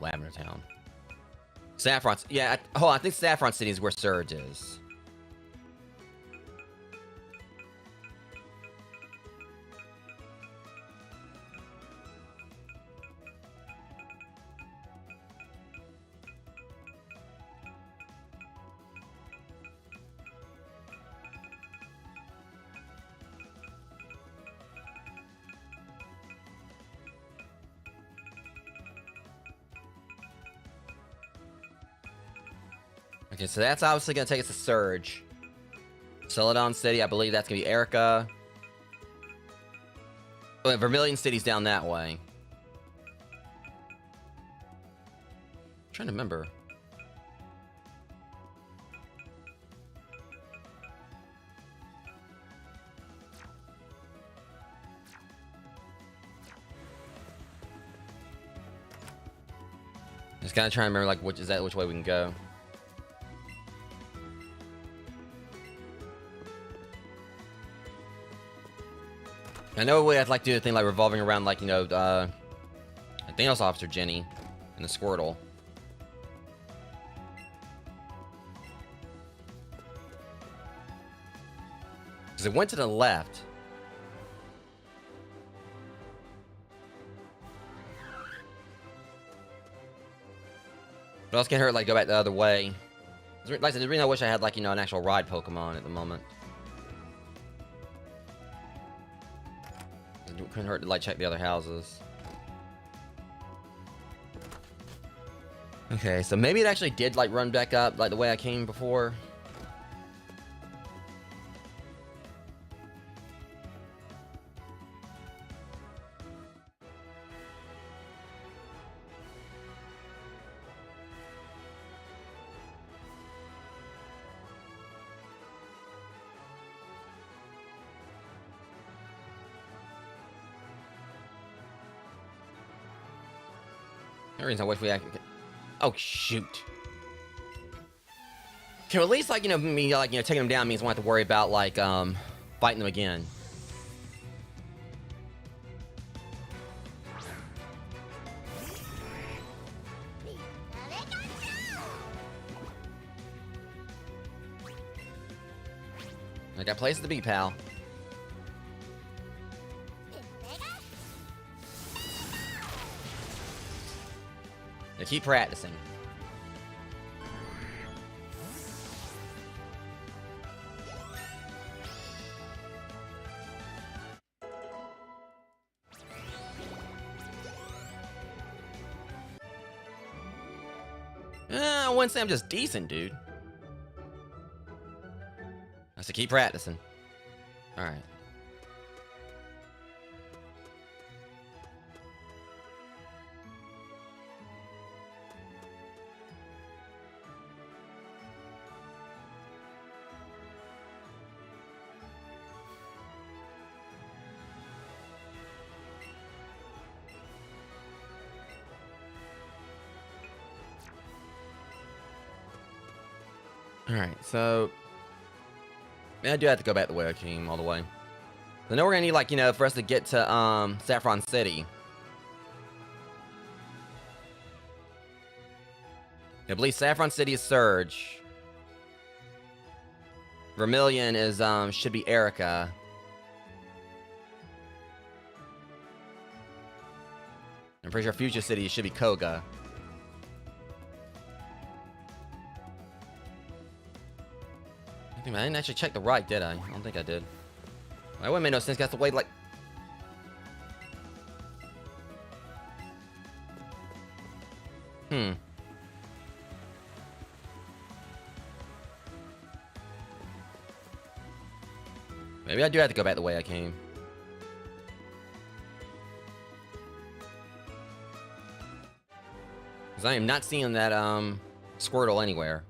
Lavender Town. Saffron. Yeah, hold on. I think Saffron City is where Surge is. Okay, so that's obviously going to take us to Surge. Celadon City, I believe that's going to be Erica. Oh, Vermilion City's down that way. I'm trying to remember. Just gotta try and remember, like, which way we can go. I know I'd like to do a thing like revolving around, like, you know, Thanos Officer Jenny and the Squirtle. Because it went to the left. But I was getting hurt, like, go back the other way. Like I said, the reason I wish I had, like, you know, an actual ride Pokemon at the moment. It couldn't hurt to, like, check the other houses. Okay, so maybe it actually did, like, run back up, like, the way I came before. The reason I wish we had... Oh, shoot. Can at least, like, you know, me, like, you know, taking them down means I won't have to worry about, like, fighting them again. I got places to be, pal. Now keep practicing. I wouldn't say I'm just decent, dude. I said keep practicing. Alright. Alright, so... I do have to go back the way I came, all the way. I know we're gonna need, like, you know, for us to get to, Saffron City. I believe Saffron City is Surge. Vermilion is, should be Erica. I'm pretty sure Future City should be Koga. I didn't actually check the right, did I? I don't think I did. That wouldn't make no sense. Got to wait like... Maybe I do have to go back the way I came. Because I am not seeing that, Squirtle anywhere.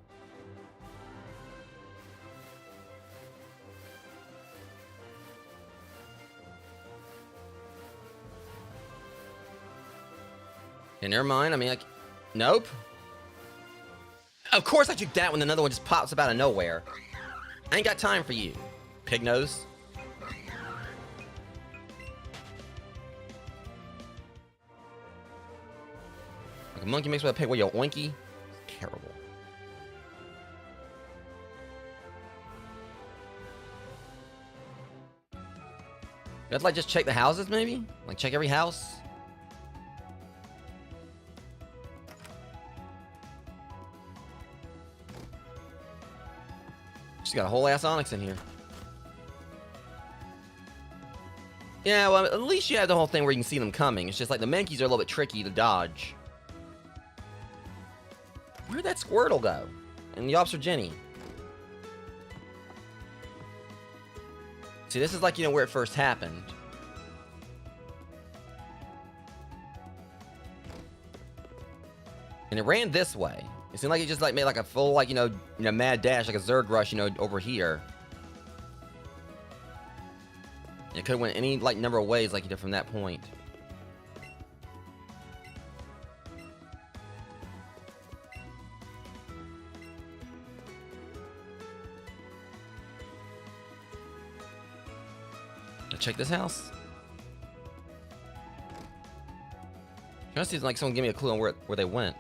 Okay, never mind. I mean, like, nope. Of course I took that when another one just pops up out of nowhere. I ain't got time for you, pig nose. Like a monkey mixed with a pig with your oinky. It's terrible. You have to, like, just check the houses, maybe? Like, check every house? She's got a whole ass Onyx in here. Yeah, well, at least you have the whole thing where you can see them coming. It's just like the Menkeys are a little bit tricky to dodge. Where'd that Squirtle go? And the Officer Jenny. See, this is like, you know, where it first happened. And it ran this way. It seemed like it just like made like a full, like, you know, mad dash, like a Zerg rush, you know, over here. It could have went any, like, number of ways like you did from that point. Let's check this house. Trying to see if, like, someone give me a clue on where they went.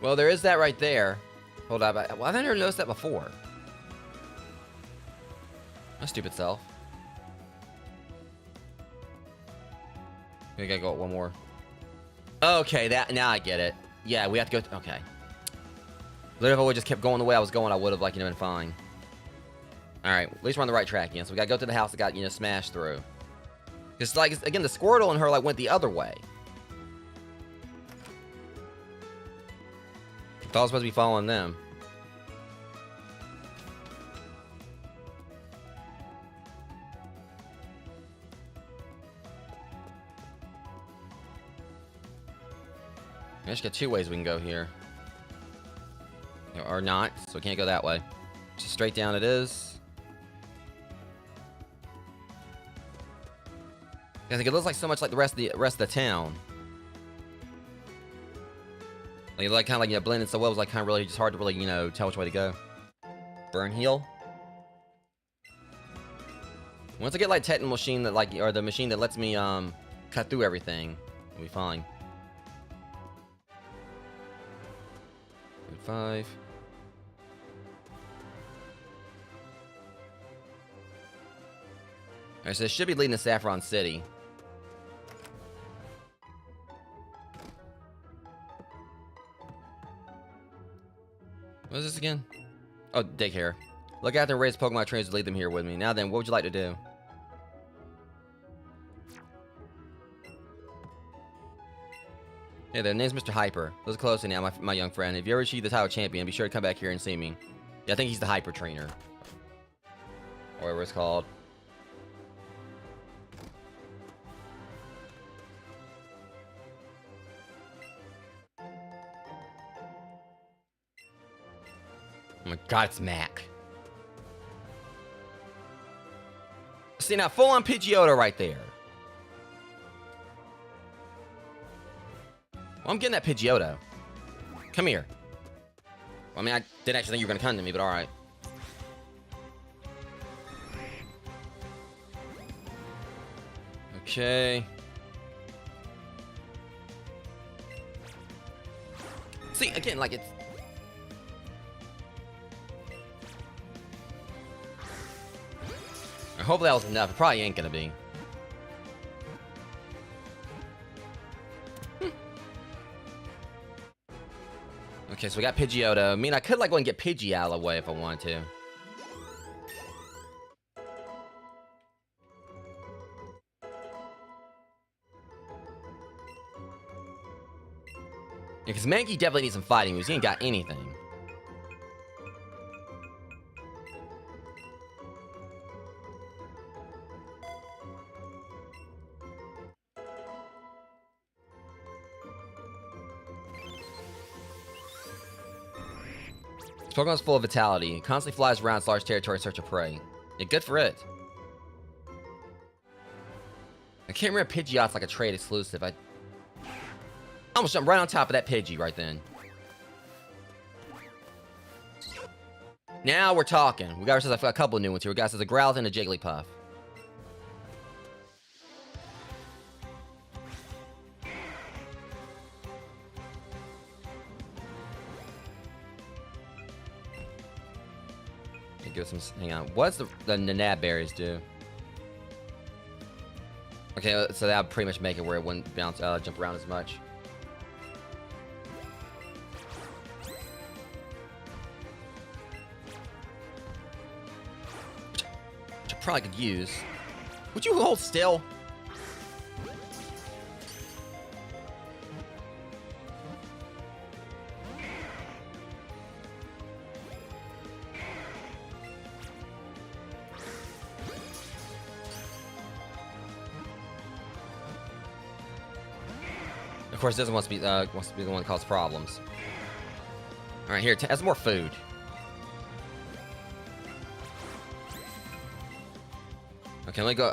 Well, there is that right there. Hold up. Well, I've never noticed that before. My stupid self. We gotta go one more. Okay, now I get it. Yeah, we have to go. Okay. Literally, if I would just kept going the way I was going, I would have, like, you know, been fine. Alright, at least we're on the right track again. So we gotta go to the house that got, you know, smashed through. Because, like, again, the Squirtle and her, like, went the other way. I thought I was supposed to be following them. I just got two ways we can go here. Or not, so we can't go that way. Just straight down it is. I think it looks like so much like the rest of the town. Like kind of like, you know, blended so well, it was like kind of really just hard to really, you know, tell which way to go. Burn heal. Once I get like technical machine that like, or the machine that lets me cut through everything, we'll be fine. 5. Alright, so this should be leading to Saffron City. What is this again? Oh, daycare. Look after and raise Pokemon trainers to lead them here with me. Now then, what would you like to do? Hey, the name's Mr. Hyper. Listen closely now, my young friend. If you ever achieve the title champion, be sure to come back here and see me. Yeah, I think he's the Hyper trainer. Or whatever it's called. Oh my god, it's Mac. See, now, full-on Pidgeotto right there. Well, I'm getting that Pidgeotto. Come here. Well, I mean, I didn't actually think you were going to come to me, but alright. Okay. See, again, like, it's... I hope that was enough. It probably ain't gonna be. Okay, so we got Pidgeotto. I mean, I could like go and get Pidgey out of the way if I wanted to. Because Mankey definitely needs some fighting moves. He ain't got anything. This Pokemon's full of vitality. It constantly flies around its large territory in search of prey. Yeah, good for it. I can't remember Pidgeot's like a trade exclusive. I almost jumped right on top of that Pidgey right then. Now we're talking. We got ourselves a couple of new ones here. We got ourselves a Growlithe and a Jigglypuff. Give some. Hang on. What's the Nab berries do? Okay, so that would pretty much make it where it wouldn't bounce, jump around as much. Which I probably could use. Would you hold still? Of course, it doesn't want to be the one that causes problems. All right, here, has more food. Okay, let me go.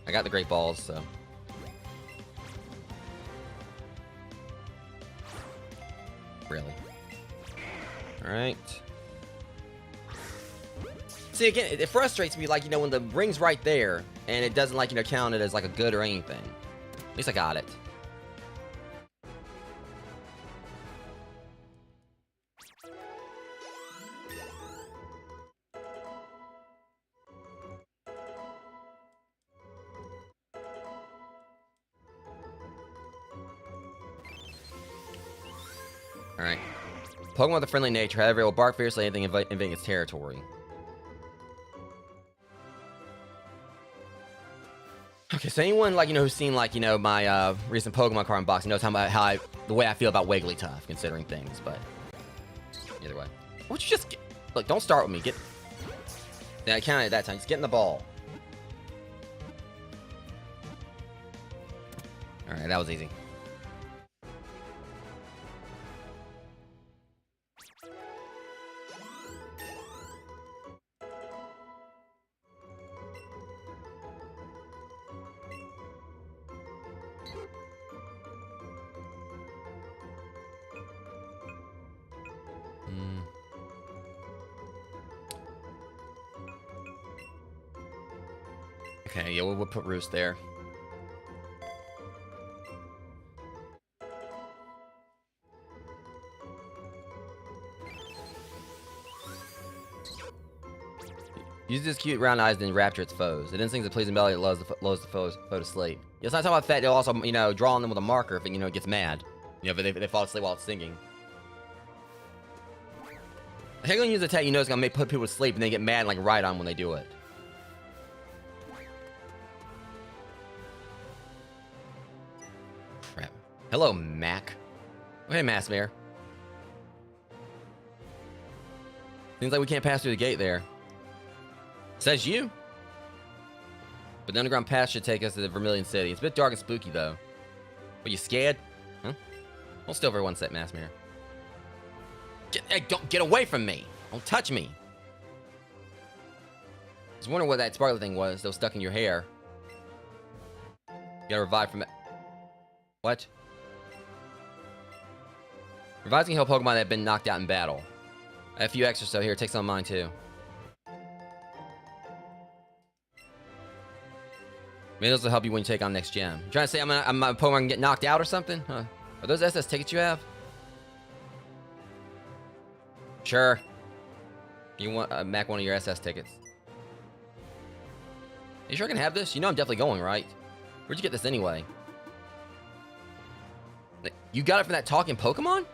I got the Great Balls, so. Really. All right. See, again, it frustrates me, like, you know, when the ring's right there, and it doesn't, like, you know, count it as, like, a good or anything. At least I got it. Alright. Pokemon with a friendly nature, however, it will bark fiercely at anything invading its territory. Okay, so anyone, like, you know, who's seen, like, you know, my, recent Pokemon card unboxing knows the way I feel about Wigglytuff, considering things, but... Either way. Would you just get... Look, don't start with me, get... Yeah, I counted it that time, just get in the ball. Alright, that was easy. Okay, yeah, we'll put Roost there. Use this cute round eyes to enrapture its foes. It instincts a pleasing belly that lulls the foe to sleep. Yeah, it's not talking about that. They'll also, you know, draw on them with a marker if it, you know, gets mad. You know, if they fall asleep while it's singing. How you gonna use the attack you know it's gonna put people to sleep and they get mad and, like, ride on when they do it? Crap. Hello, Mac. Oh, hey, Massmere. Seems like we can't pass through the gate there. Says you. But the underground path should take us to the Vermilion City. It's a bit dark and spooky, though. Are you scared? Huh? Hold still for one sec, Massmere. Hey, don't get away from me! Don't touch me! I was wondering what that sparkly thing was that was stuck in your hair. You gotta revive from it. What? Revives can heal Pokemon that have been knocked out in battle. I have a few extra, so here, take some of mine too. Maybe those will help you when you take on next gym. You trying to say I'm a Pokemon can get knocked out or something? Huh? Are those SS tickets you have? Sure. You want Mac one of your SS tickets? You sure I can have this? You know I'm definitely going, right? Where'd you get this anyway? You got it from that talking Pokemon?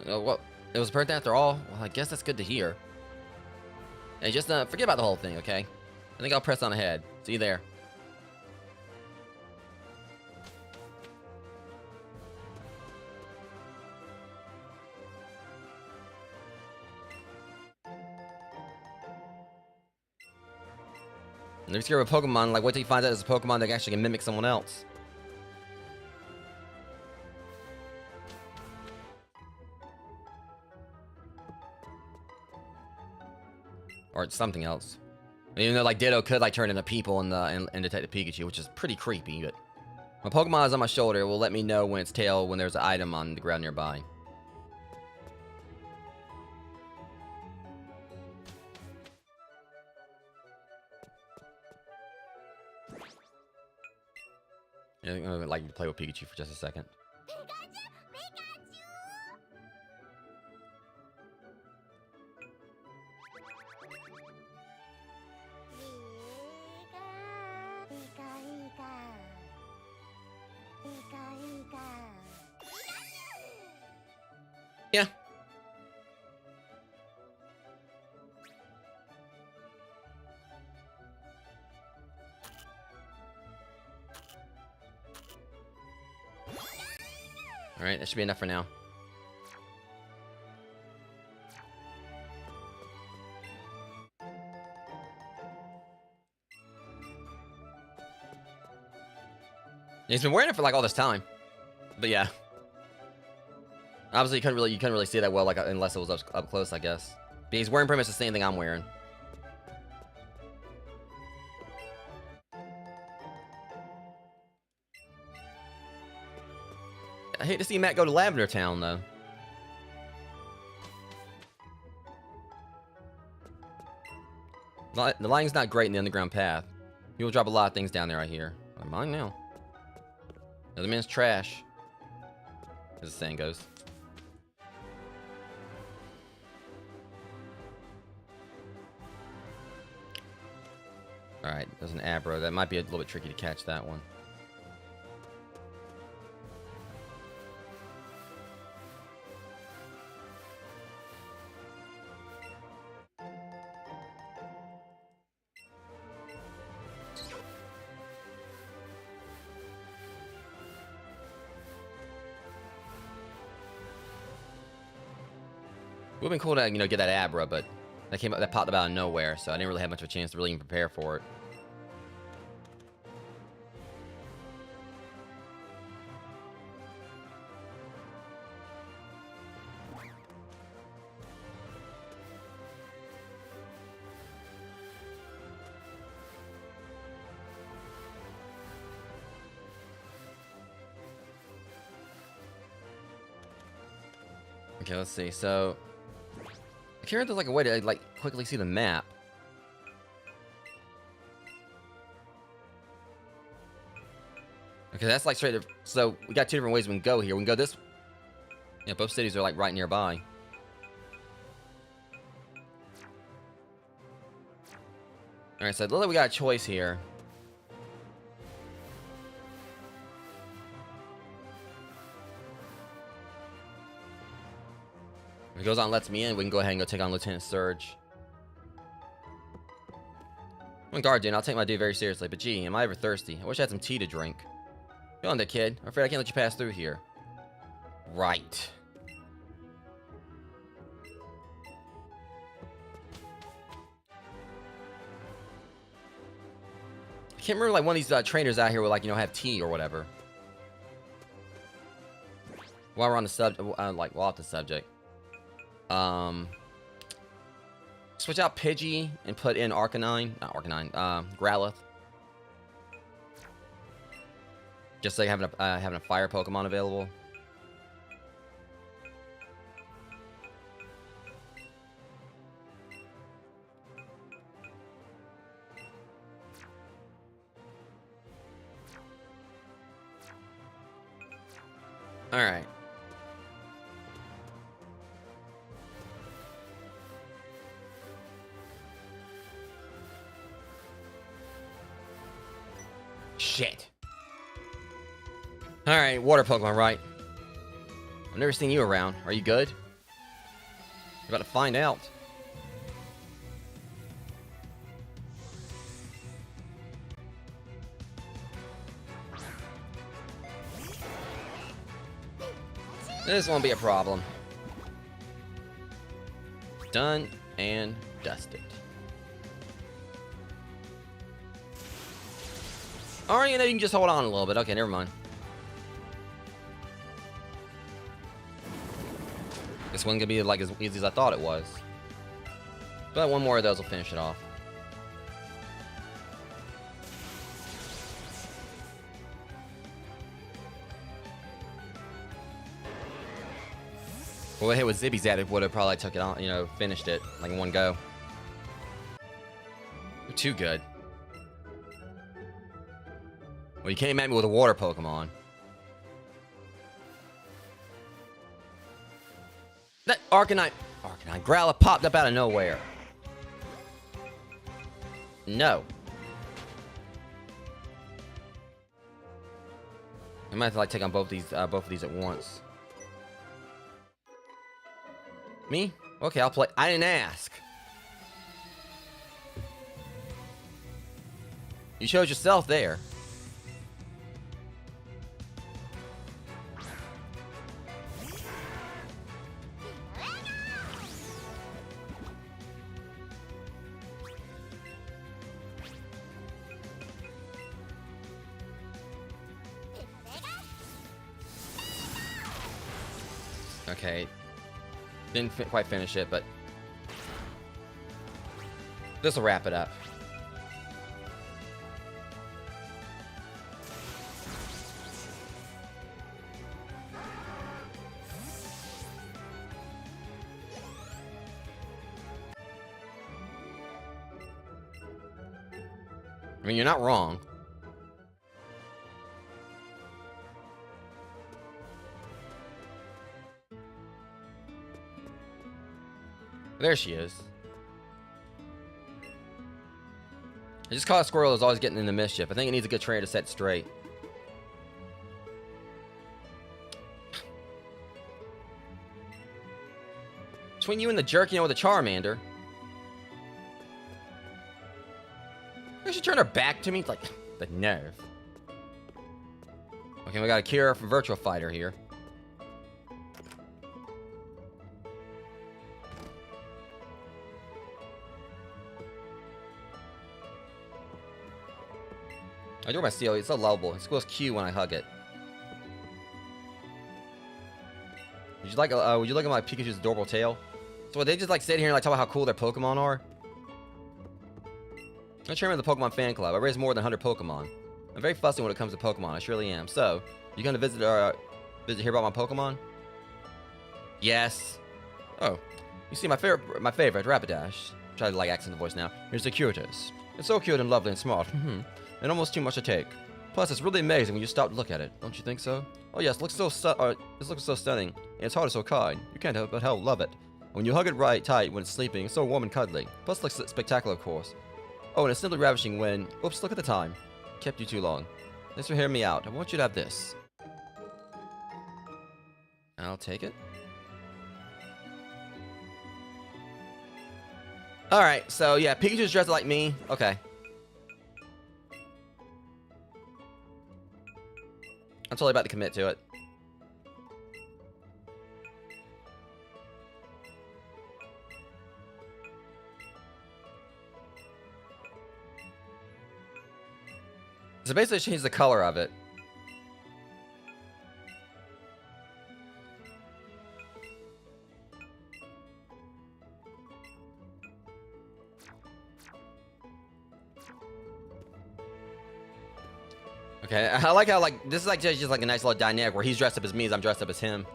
What? It was birthday after all? Well, I guess that's good to hear. Hey, just forget about the whole thing, okay? I think I'll press on ahead. See you there. If you're scared of a Pokemon, like, wait till you find out there's a Pokemon that actually can mimic someone else. Or something else. Even though, like, Ditto could, like, turn into people and detect the Pikachu, which is pretty creepy, but... My Pokemon is on my shoulder. It will let me know when it's tail when there's an item on the ground nearby. Yeah, I'm gonna like to play with Pikachu for just a second. Yeah. Alright, that should be enough for now. He's been wearing it for like all this time. But yeah. Obviously you couldn't really see that well, like, unless it was up close, I guess. But he's wearing pretty much the same thing I'm wearing. I hate to see Matt go to Lavender Town, though. The lighting's not great in the underground path. People drop a lot of things down there, I hear. I'm mine now. Another man's trash. As the saying goes. Alright, there's an Abra. That might be a little bit tricky to catch that one. It would've been cool to, you know, get that Abra, but that popped up out of nowhere, so I didn't really have much of a chance to really even prepare for it. Okay, let's see. So, I can't remember if there's like a way to like quickly see the map. Okay, that's like straight to, so we got two different ways we can go here. We can go this. Yeah, both cities are like right nearby. Alright, so it looks like we got a choice here. If it goes on and lets me in, we can go ahead and go take on Lieutenant Surge. I'm a guardian, I'll take my duty very seriously, but gee, am I ever thirsty? I wish I had some tea to drink. Go on there, kid. I'm afraid I can't let you pass through here. Right. I can't remember like one of these trainers out here will like, you know, have tea or whatever. While we're on the while off the subject. Switch out Pidgey and put in Arcanine. Not Arcanine. Growlithe. Just like having a fire Pokemon available. All right. Shit. Alright, water Pokemon, right? I've never seen you around. Are you good? We're about to find out. This won't be a problem. Done and dusted. Alright, you know, you can just hold on a little bit. Okay, never mind. This one could be like as easy as I thought it was. But one more of those will finish it off. Well, the hit with Zibby's at it would have probably took it on, you know, finished it like in one go. You're too good. Well, you came at me with a water Pokemon. That Arcanine Growlithe popped up out of nowhere. No. I might have to like take on both of these at once. Me? Okay, I'll play. I didn't ask. You chose yourself there. Okay. Didn't quite finish it, but this will wrap it up. I mean, you're not wrong. There she is. I just caught a squirrel is always getting into mischief. I think it needs a good trainer to set straight. Between you and the jerk, you know, with the Charmander. She should turn her back to me. It's like, the nerve. Okay, we got a cure for Virtual Fighter here. I do my COE, it's so lovable. It squeals Q when I hug it. Would you look at my Pikachu's adorable tail? So would they just like sit here and like talk about how cool their Pokemon are? I'm chairman of the Pokemon fan club. I raise more than 100 Pokemon. I'm very fussy when it comes to Pokemon. I surely am. So, you gonna visit hear about my Pokemon? Yes. Oh, you see my favorite Rapidash. Try to like accent the voice now. Here's the cutest. It's so cute and lovely and smart. And almost too much to take. Plus, it's really amazing when you stop to look at it. Don't you think so? Oh yes, this looks so stunning, and its heart is so kind. You can't help but love it. When you hug it right tight when it's sleeping, it's so warm and cuddly. Plus, it looks spectacular, of course. Oh, and it's simply ravishing when... Oops, look at the time. Kept you too long. Thanks for hearing me out. I want you to have this. I'll take it. Alright, so yeah, Pikachu's dressed like me. Okay. I'm totally about to commit to it. So basically change the color of it. Okay, I like how like this is like just like a nice little dynamic where he's dressed up as me as I'm dressed up as him.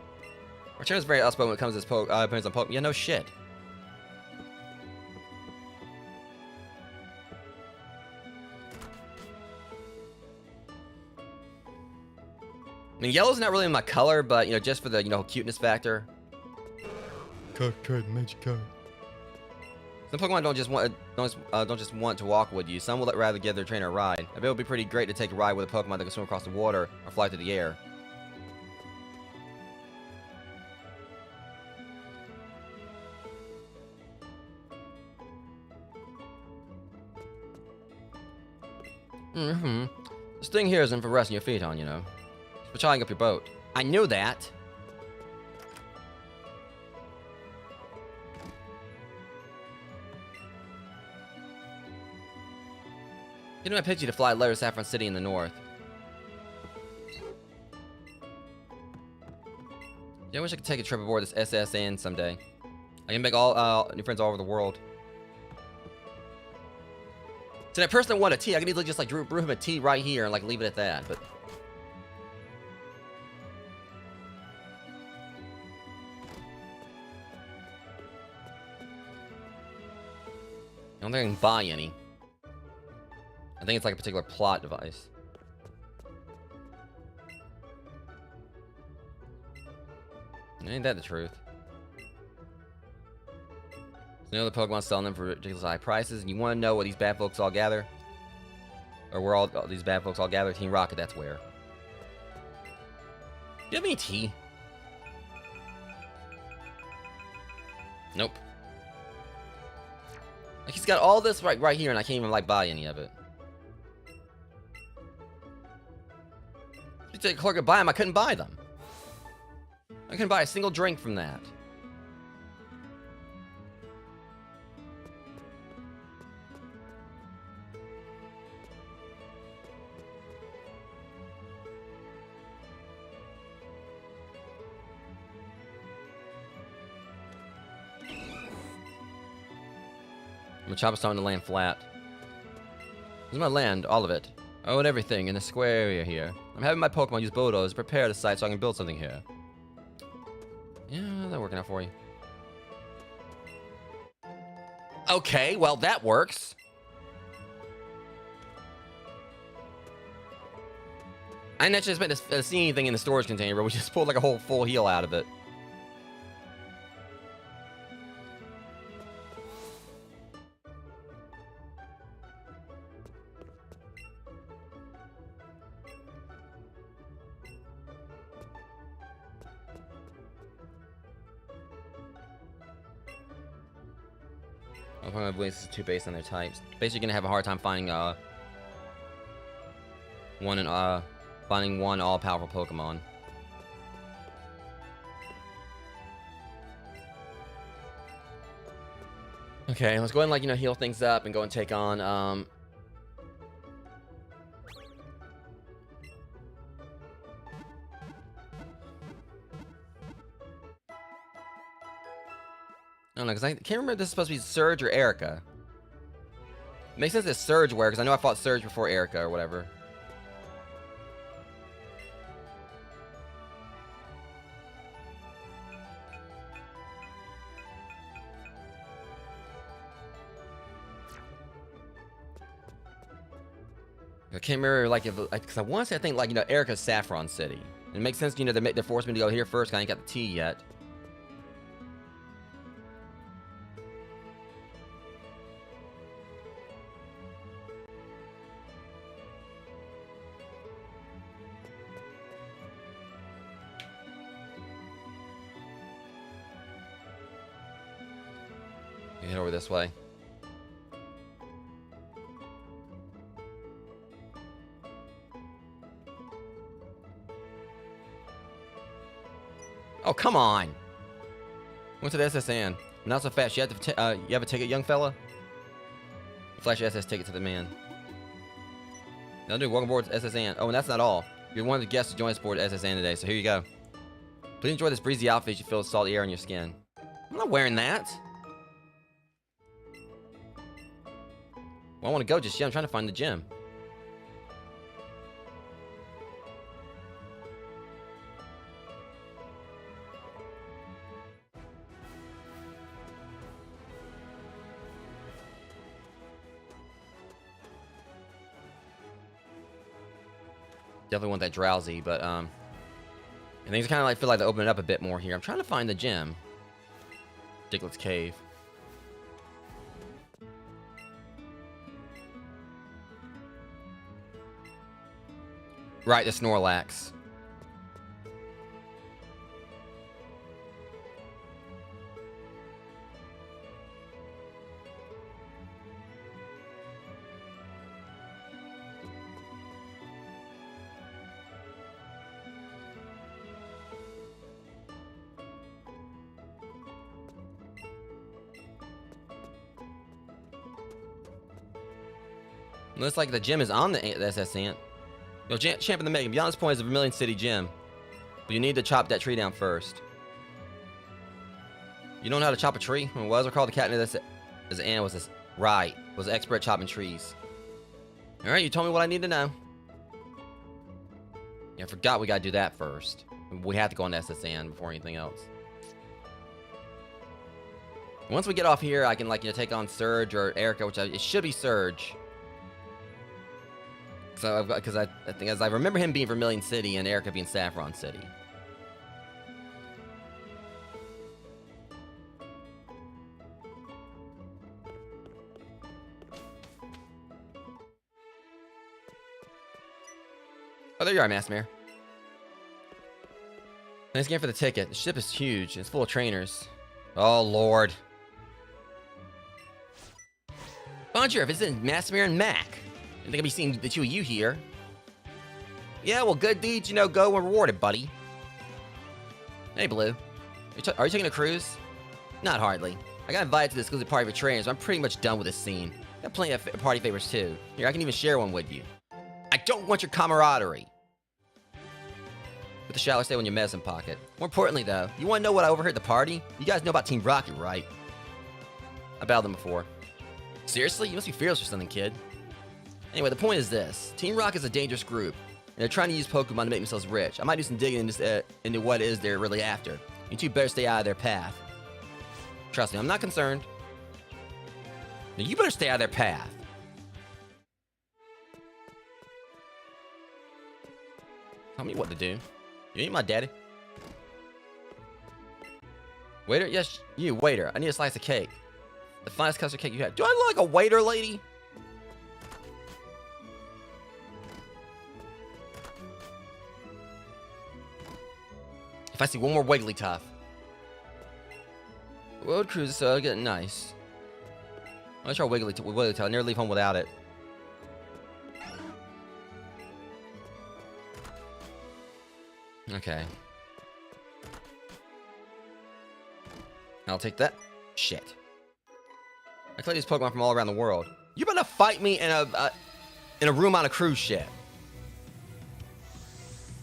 Return's very outspoken when it comes to his appearance on Pokemon. Yeah, no shit. I mean, yellow's not really my color, but you know, just for the cuteness factor. Magic card. Some Pokemon don't just want to walk with you. Some will rather give their trainer a ride. I bet it would be pretty great to take a ride with a Pokemon that can swim across the water or fly through the air. Mm-hmm. This thing here isn't for resting your feet on, you know. It's for tying up your boat. I knew that. You know, I picked you to fly letter to Saffron City in the north. Yeah, I wish I could take a trip aboard this SSN someday. I can make all new friends all over the world. To that person that wanted a tea, I could easily just like brew him a tea right here and like leave it at that, but. I don't think I can buy any. I think it's like a particular plot device. Ain't that the truth? You know the Pokemon selling them for ridiculous high prices, and you want to know where these bad folks all gather? Or where all these bad folks all gather? Team Rocket, that's where. Do you have any tea? Nope. Like he's got all this right here, and I can't even like buy any of it. You take a clerk to buy them, I couldn't buy them. I couldn't buy a single drink from that. Machapa's starting to land flat. This is my land, all of it. I own everything in a square area here. I'm having my Pokemon use bulldozers to prepare the site so I can build something here. Yeah, that's working out for you. Okay, well, that works. I didn't actually expect to see anything in the storage container, but we just pulled like a whole full heal out of it. I believe this is two based on their types. Basically, gonna have a hard time finding one all-powerful Pokemon. Okay, let's go ahead and like heal things up and go and take on I don't know, because I can't remember if this is supposed to be Surge or Erica. It makes sense it's Surge where, because I know I fought Surge before Erica or whatever. I can't remember, like, if, because I want to say, I think, like, Erica's Saffron City. It makes sense, they forced me to go here first, because I ain't got the tea yet. Head over this way. Oh, come on. Went to the SSN. Not so fast. You have a ticket, young fella? Flash SS ticket to the man. Now, dude, welcome aboard to SSN. Oh, and that's not all. You're one of the guests to join us aboard SSN today, so here you go. Please enjoy this breezy outfit as you feel the salty air on your skin. I'm not wearing that. Well, I want to go just yet. I'm trying to find the gym. Definitely want that drowsy, but and things kind of like feel like they open it up a bit more here. I'm trying to find the gym. Diglets Cave. Right, the Snorlax. Looks like the gym is on the SS Ant. Yo, champ in the making. Beyond this point is the Vermilion City gym. But you need to chop that tree down first. You don't know how to chop a tree? When was called the cat as Ant was this right. Was expert at chopping trees. Alright, you told me what I need to know. Yeah, I forgot we gotta do that first. We have to go on SS Ant before anything else. Once we get off here, I can, like, you know, take on Surge or Erica, which it should be Surge. So, because I think, as I remember him being Vermilion City and Erica being Saffron City. Oh, there you are, Maskmare. Thanks again for the ticket. The ship is huge. It's full of trainers. Oh, Lord. Bonjour, visiting Maskmare and Mac. I think I'll be seeing the two of you here. Yeah, well, good deeds, you know, go when rewarded, buddy. Hey, Blue. Are you taking a cruise? Not hardly. I got invited to the exclusive party for trainers, but I'm pretty much done with this scene. Got plenty of party favors, too. Here, I can even share one with you. I don't want your camaraderie. Put the shallow stay on your medicine pocket. More importantly, though, you want to know what I overheard at the party? You guys know about Team Rocket, right? I battled them before. Seriously? You must be fearless or something, kid. Anyway, the point is this. Team Rocket is a dangerous group, and they're trying to use Pokemon to make themselves rich. I might do some digging into what it is they're really after. You two better stay out of their path. Trust me, I'm not concerned. Now, you better stay out of their path. Tell me what to do. You ain't my daddy. Waiter? Yes, you, waiter. I need a slice of cake. The finest custard cake you have. Do I look like a waiter, lady? If I see one more Wigglytuff. World Cruise is so getting nice. Let's try Wigglytuff. I never leave home without it. Okay. I'll take that. Shit. I collect these Pokemon from all around the world. You better fight me in a room on a cruise ship.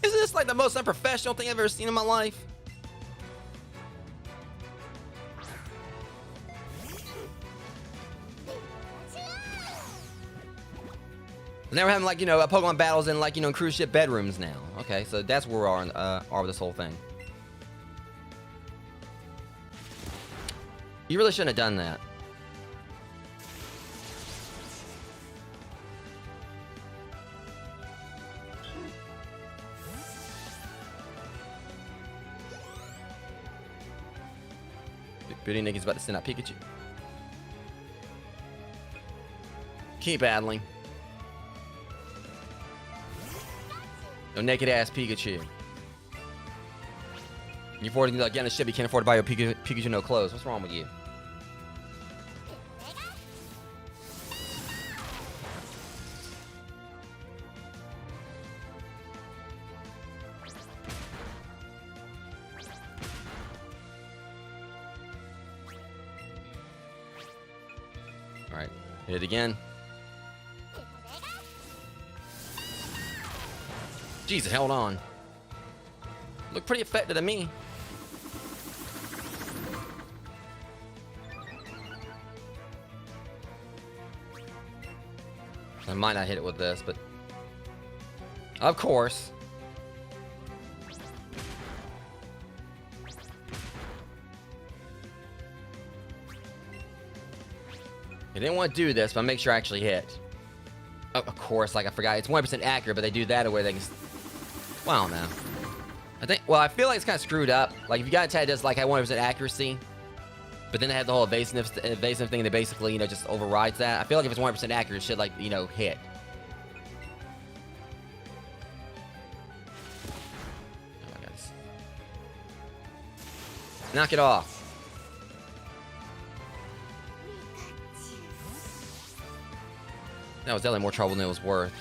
Isn't this like the most unprofessional thing I've ever seen in my life? Now we're having, like, you know, Pokemon battles in, like, you know, cruise ship bedrooms now. Okay, so that's where we are with this whole thing. You really shouldn't have done that. Beauty Nicky's about to send out Pikachu. Keep battling. No naked ass Pikachu. You're affording to get on the ship, you can't afford to buy your Pikachu no clothes. What's wrong with you? Alright, hit it again. Jesus, held on. Look pretty affected to me. I might not hit it with this, but... Of course. I didn't want to do this, but make sure I actually hit. Oh, of course, like I forgot. It's 100% accurate, but they do that where they can... Well, I don't know. I feel like it's kind of screwed up. Like, if you got a tag that's like had 100% accuracy, but then they have the whole evasive thing that basically, you know, just overrides that. I feel like if it's 100% accurate, it should, like, you know, hit. Oh my God. Knock it off. That was definitely more trouble than it was worth.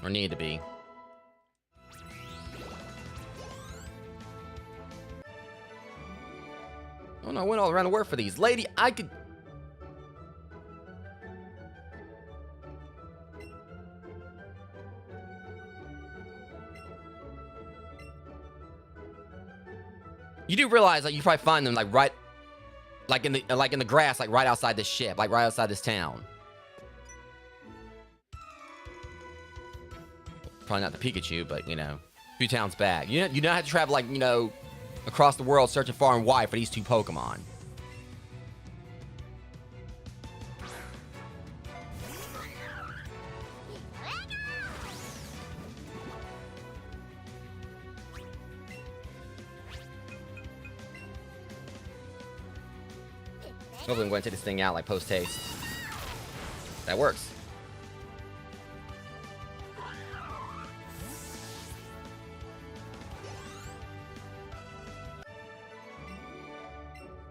Or needed to be. Oh no, I went all around the world for these. Lady, I could... do realize like you probably find them like right, like in the grass, like right outside this ship, like right outside this town. Probably not the Pikachu, but you know, a few towns back. You don't have to travel like you know, across the world searching far and wide for these two Pokemon. Hopefully I'm going to take this thing out like post-haste. That works.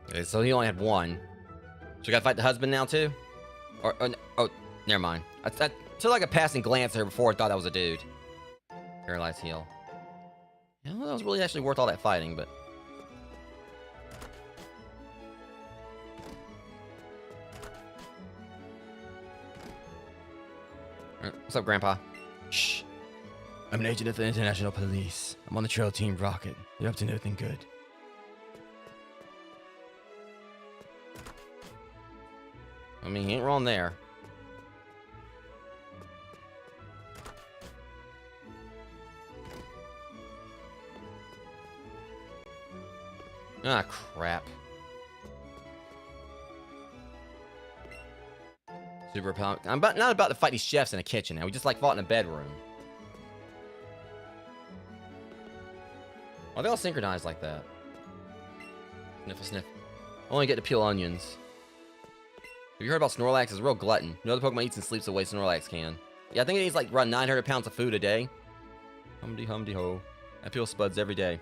Okay, so he only had one. So we gotta fight the husband now too? Or oh, never mind. I took like a passing glance at her before I thought that was a dude. Paralyzed heal. Yeah, well, that was really actually worth all that fighting, but... What's up, Grandpa? Shh. I'm an agent of the International Police. I'm on the trail team Rocket. You're up to nothing good. I mean, he ain't wrong there. Ah, crap. Super repellent. I'm not about to fight these chefs in a kitchen now. We just like fought in a bedroom. Why are they all synchronized like that? Sniff a sniff. Only get to peel onions. Have you heard about Snorlax? It's a real glutton. No other Pokemon eats and sleeps the way Snorlax can. Yeah, I think it eats like around 900 pounds of food a day. Humdy ho. I peel spuds every day.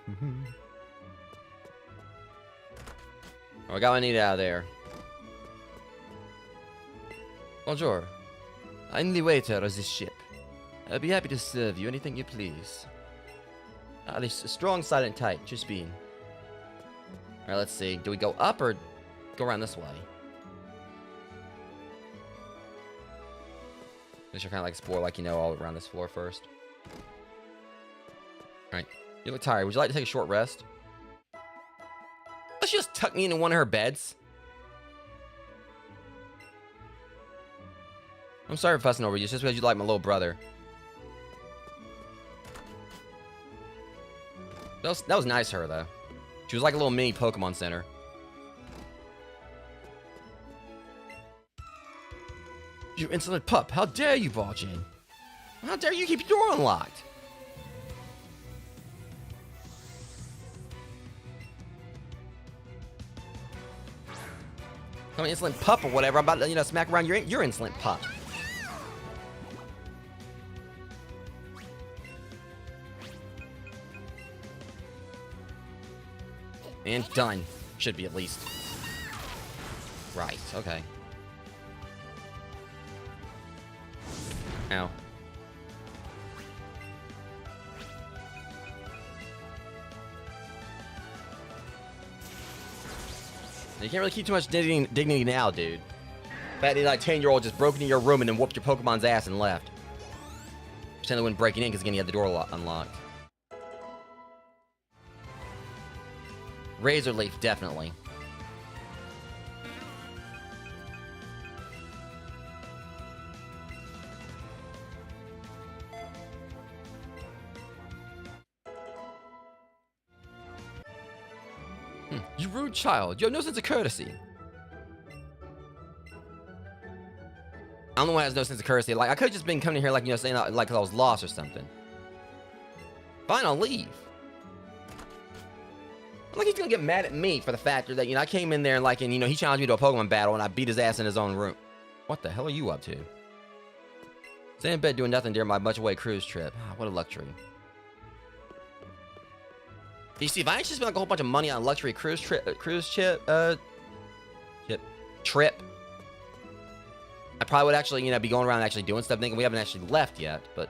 Oh, I got what I need out of there. Bonjour. I'm the waiter of this ship. I'll be happy to serve you anything you please. This strong, silent type, just being. Alright, let's see. Do we go up or go around this way? I should kind of like explore, like, you know, all around this floor first. Alright. You look tired. Would you like to take a short rest? Let's just tuck me into one of her beds. I'm sorry for fussing over you. It's just because you like my little brother. That was nice of her, though. She was like a little mini Pokemon Center. You insolent pup. How dare you barge in? How dare you keep your door unlocked? I'm an insolent pup or whatever. I'm about to, you know, smack around your insolent pup. And done. Should be at least. Right, okay. Ow. You can't really keep too much dignity now, dude. That like 10-year-old just broke into your room and then whooped your Pokemon's ass and left. Pretend they wouldn't break it in because again, you had the door unlocked. Razor Leaf, definitely. You rude child. You have no sense of courtesy. I'm the one who has no sense of courtesy. Like, I could have just been coming here, like, you know, saying, like, I was lost or something. Fine, I'll leave. Like, he's gonna get mad at me for the fact that, you know, I came in there and, like, and, you know, he challenged me to a Pokemon battle and I beat his ass in his own room. What the hell are you up to? Stay in bed doing nothing during my much-away cruise trip. What a luxury. You see, if I actually spent like a whole bunch of money on a luxury cruise trip, I probably would actually, you know, be going around and actually doing stuff. Thinking we haven't actually left yet, but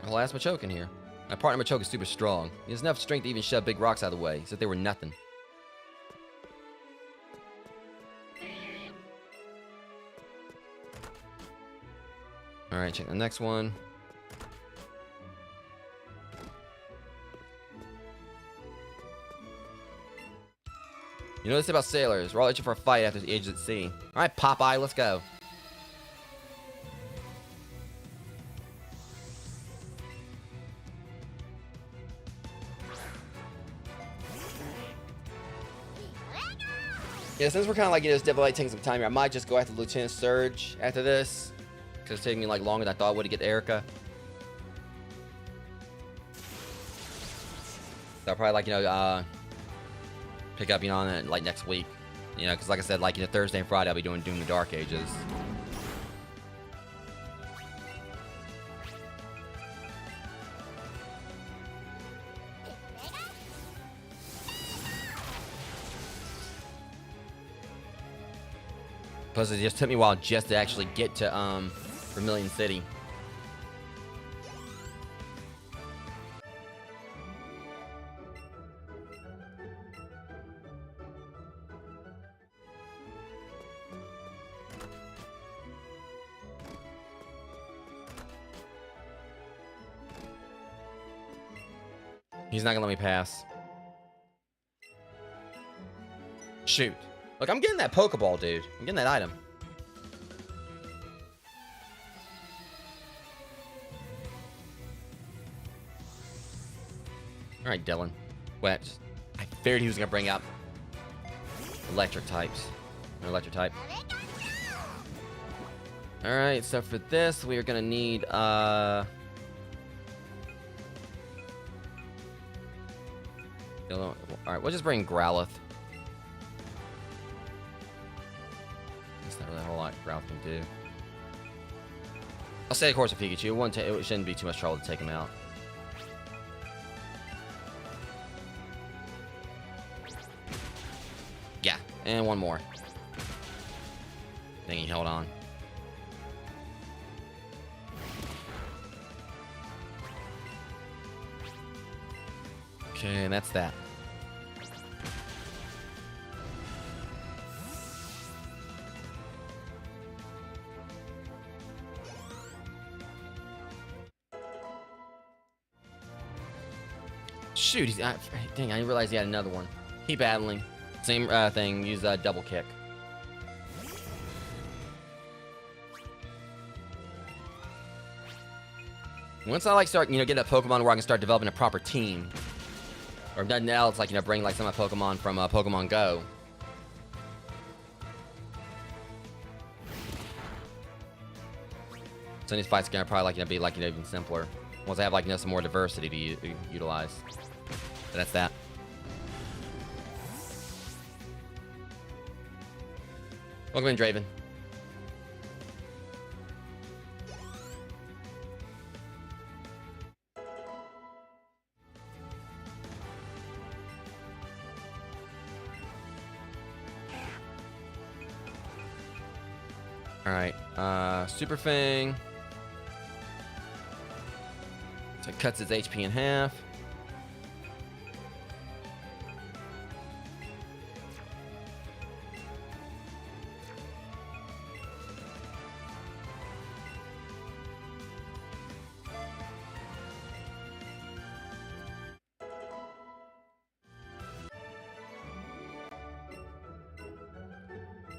I'll ask Machoke in here. My partner Machoke is super strong. He has enough strength to even shove big rocks out of the way, as if they were nothing. Alright, check the next one. You know this about sailors. We're all itching for a fight after the age at sea. All right, Popeye, let's go. Yeah, since we're kind of like, just definitely taking some time here, I might just go after Lieutenant Surge after this. Because it's taking me like longer than I thought it would to get to Erica. So I'll probably like, pick up, on it like next week. Because like I said, like, Thursday and Friday I'll be doing Doom the Dark Ages. Plus, it just took me a while just to actually get to Vermilion City. He's not gonna let me pass. Shoot. Look, I'm getting that Pokeball, dude. I'm getting that item. Alright, Dylan. Wet. I feared he was gonna bring up electric types. An electric type. Alright, so for this, we are gonna need, Alright, we'll just bring Growlithe. That's not really a whole lot Growlithe can do. I'll stay the course of Pikachu. It shouldn't be too much trouble to take him out. Yeah, and one more. I think he held on. Okay, and that's that. Shoot, he's... dang, I didn't realize he had another one. Keep battling. Same thing, use a double kick. Once I like start, get a Pokemon where I can start developing a proper team. Or if nothing else, like, bring like some of my Pokemon from Pokemon Go. So these fights are gonna probably be like even simpler. Once I have like some more diversity to utilize. But that's that. Welcome in, Draven. Alright, Super Fang. So it cuts its HP in half.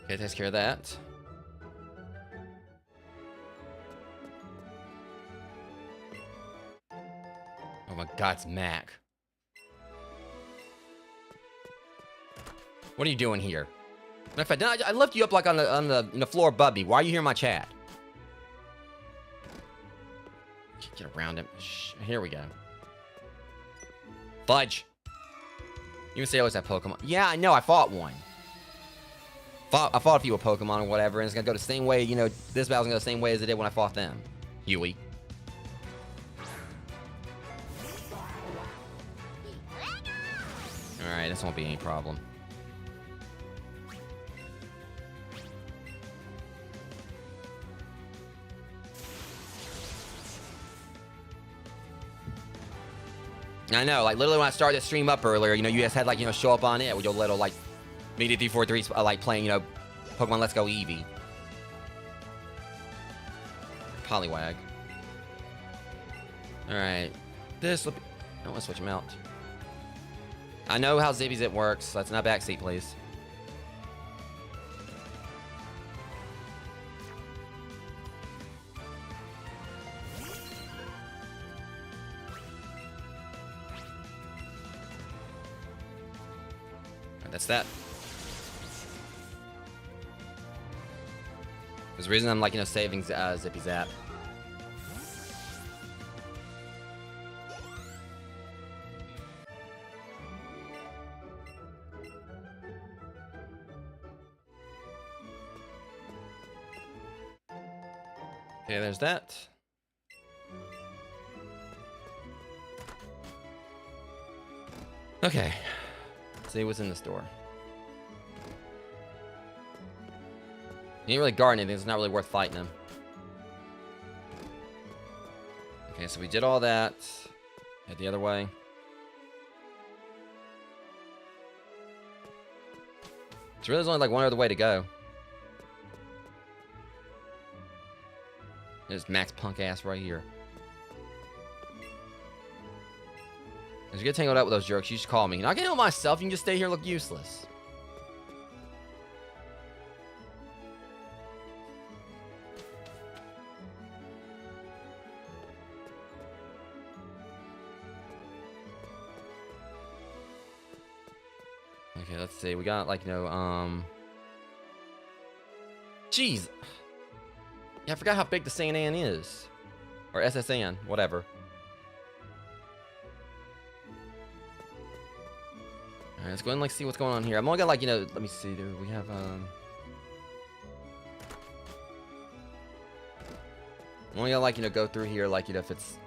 Okay, takes care of that. Oh my god, it's Mac. What are you doing here? Matter of fact, I left you up like on the floor above me. Why are you here in my chat? Get around him. Here we go. Fudge. You can say I always have Pokemon. Yeah, I know. I fought one. I fought a few with Pokemon or whatever, and it's gonna go the same way. This battle's gonna go the same way as it did when I fought them. Huey. Alright, this won't be any problem. I know, like, literally when I started the stream up earlier, you just had, like, show up on it with your little, like, Media 343, like, playing, Pokemon Let's Go Eevee. Poliwag. Alright. This will be... I don't want to switch him out. I know how Zibby's it works. Let's not backseat, please. that's that. There's a reason I'm like, you know, saving Zippy Zap. Okay, there's that. Okay. Let's see what's in the store. He ain't really guarding anything, it's not really worth fighting him. Okay, so we did all that. Head the other way. It's really only like one other way to go. There's Max punk ass right here. If you get tangled up with those jerks, you should call me. And I can help myself, you can just stay here and look useless. Okay, let's see. We got like, you know, jeez. Yeah, I forgot how big the San An is. Or SSN, whatever. Alright, let's go ahead and like see what's going on here. I'm only got like, you know, let me see, do we have I'm only gonna like, you know, go through here like, you know, if it's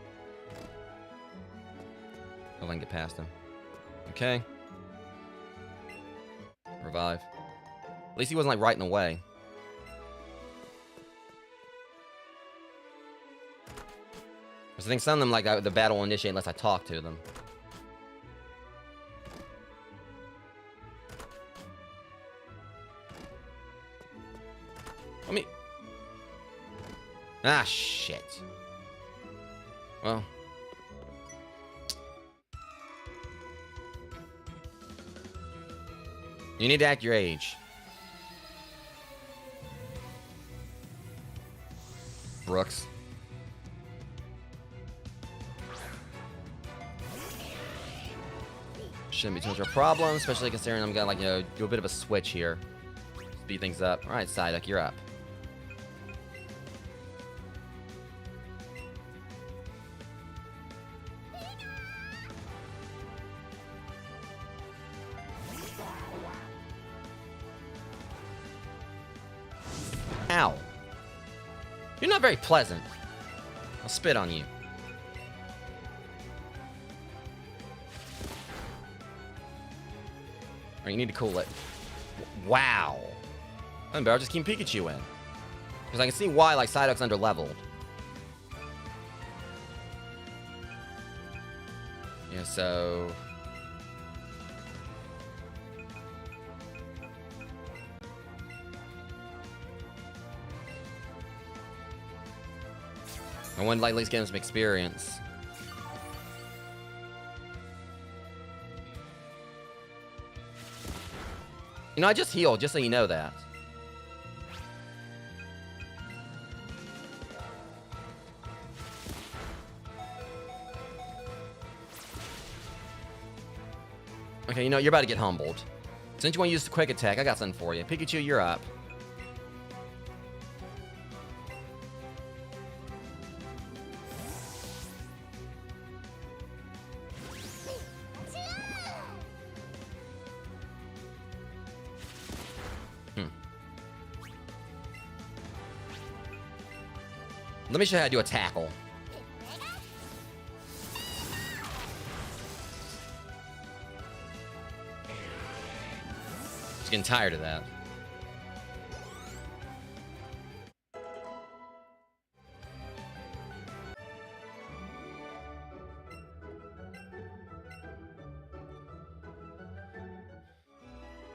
I can get past him. Okay. Revive. At least he wasn't like right in the way. I think some of them like the battle will initiate unless I talk to them. Let me. Ah, shit. Well. You need to act your age. Brooks. Shouldn't be too much of a problem, especially considering I'm gonna like, you know, do a bit of a switch here. Speed things up. Alright, Psyduck, you're up. Ow. You're not very pleasant. I'll spit on you. You need to cool it. Wow. I'm better just keep Pikachu in. Because I can see why, like, Psyduck's under-leveled. Yeah, so... I want to, like, at least get him some experience. You know, I just healed, just so you know that. Okay, you know, you're about to get humbled. Since you want to use the quick attack, I got something for you. Pikachu, you're up. Let me show you how to do a tackle. Just getting tired of that.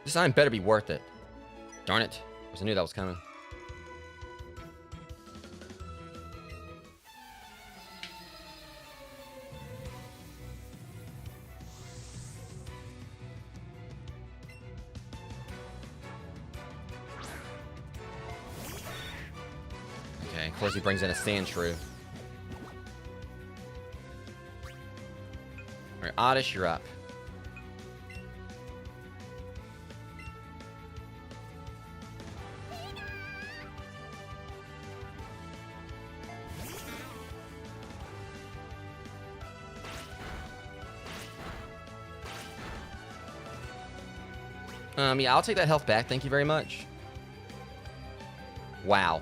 This time better be worth it. Darn it. I knew that was coming. Of course, he brings in a Sand Shrew. Alright, Oddish, you're up. Yeah, I'll take that health back. Thank you very much. Wow.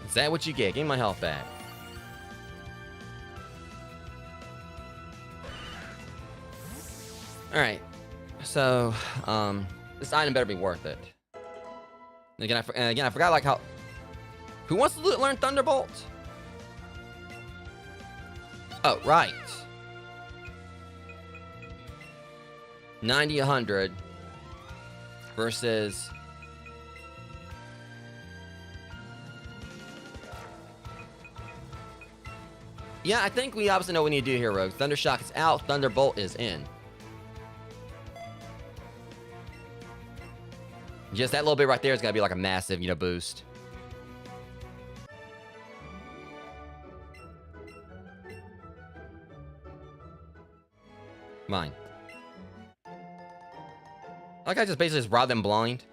Is that what you get? Give me my health back. Alright. So, this item better be worth it. And again, I forgot, like, how... Who wants to learn Thunderbolt? Oh, right. 90, 100 versus... Yeah, I think we obviously know what we need to do here, Rogue. Thundershock is out, Thunderbolt is in. Just that little bit right there is going to be like a massive, you know, boost. Mine. Like I just basically just robbed them blind.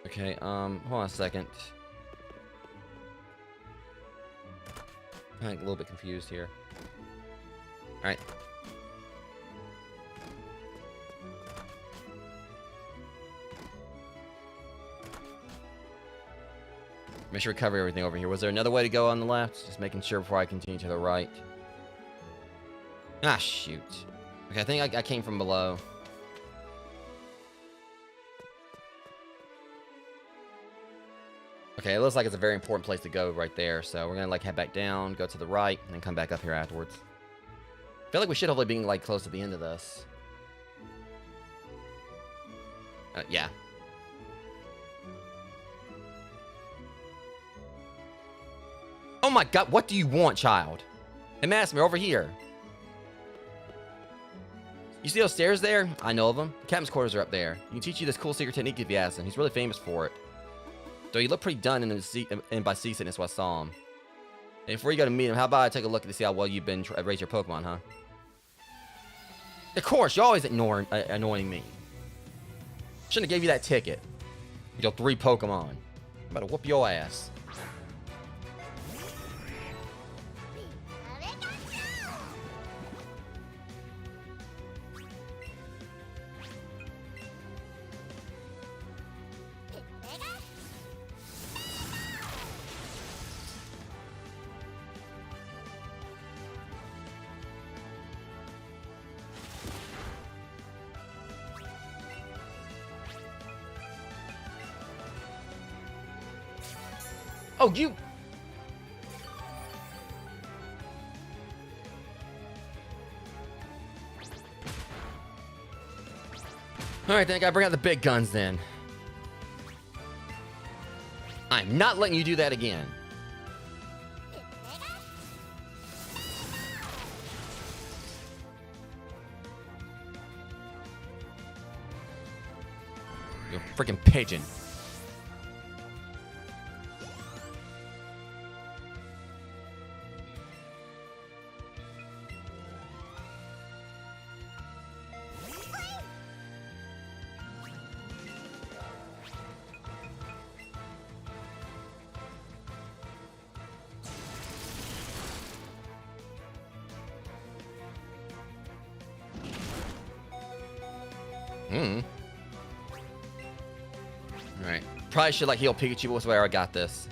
Okay, hold on a second. I'm a little bit confused here. Alright. Make sure we cover everything over here. Was there another way to go on the left? Just making sure before I continue to the right. Ah, shoot. Okay, I think I came from below. Okay, it looks like it's a very important place to go right there. So we're gonna like head back down, go to the right, and then come back up here afterwards. I feel like we should hopefully be like close to the end of this. Yeah. Oh my god, what do you want, child? Hey, Massmer, over here. You see those stairs there? I know of them. The captain's quarters are up there. He can teach you this cool secret technique if you ask him. He's really famous for it. Though he looked pretty done in by seasickness when I saw him. And before you go to meet him, how about I take a look to see how well you've been raising your Pokemon, huh? Of course, you're always annoying me. Shouldn't have gave you that ticket. With your 3 Pokemon. I'm about to whoop your ass. Oh, you... Alright, then I gotta bring out the big guns then. I'm not letting you do that again. You freaking pigeon. Alright. Probably should like heal Pikachu, but where I got this.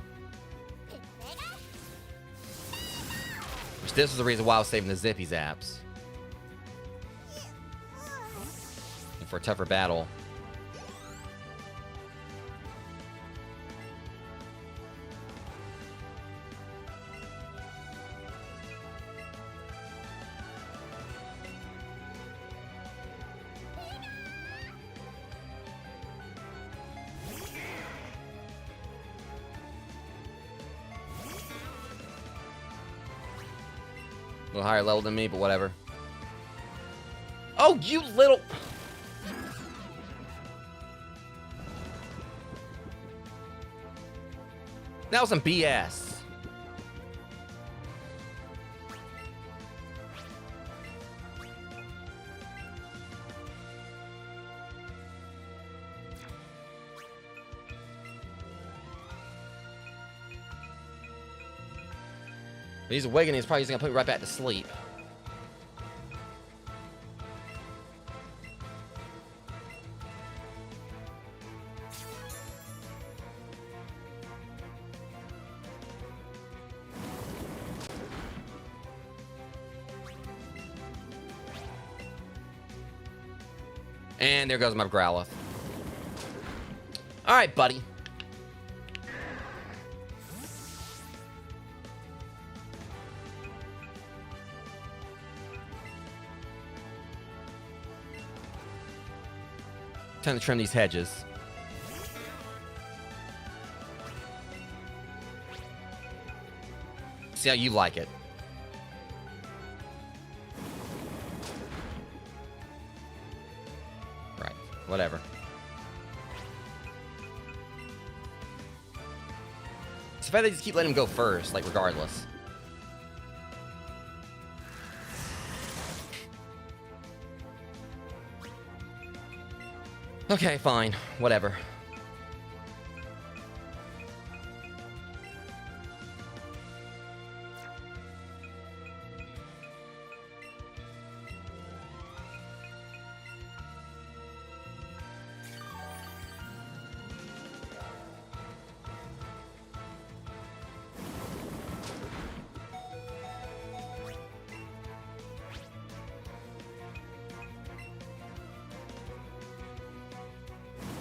Which this is the reason why I was saving the Zippy Zaps. And for a tougher battle. A little higher level than me, but whatever. Oh, you little... That was some BS. He's awakening, he's probably just gonna put me right back to sleep. And there goes my Growlithe. Alright, buddy. Time to trim these hedges. See how you like it. Right, whatever. It's the fact they just keep letting him go first, like, regardless. Okay, fine. Whatever.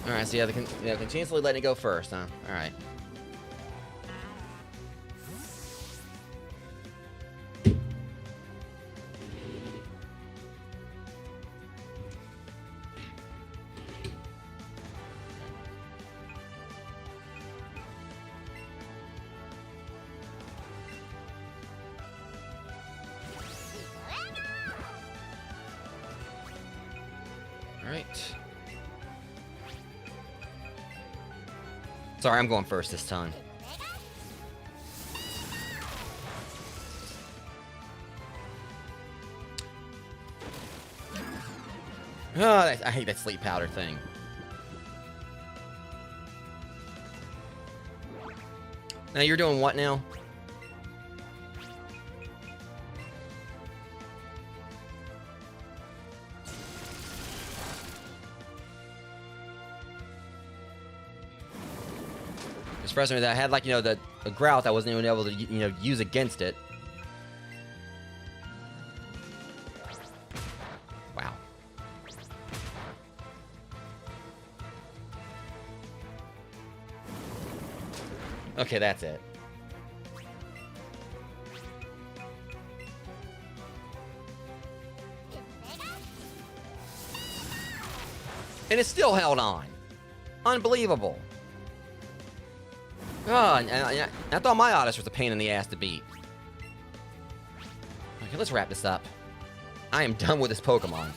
Alright, so yeah, they're continuously letting it go first, huh? Alright. Alright. Sorry, I'm going first this time. Oh, I hate that sleep powder thing. Now you're doing what now? It's frustrating that I had, like, you know, the Growlithe I wasn't even able to, you know, use against it. Wow. Okay, that's it. And it still held on. Unbelievable. Oh, and I thought my Oddish was a pain in the ass to beat. Okay, let's wrap this up. I am done with this Pokemon.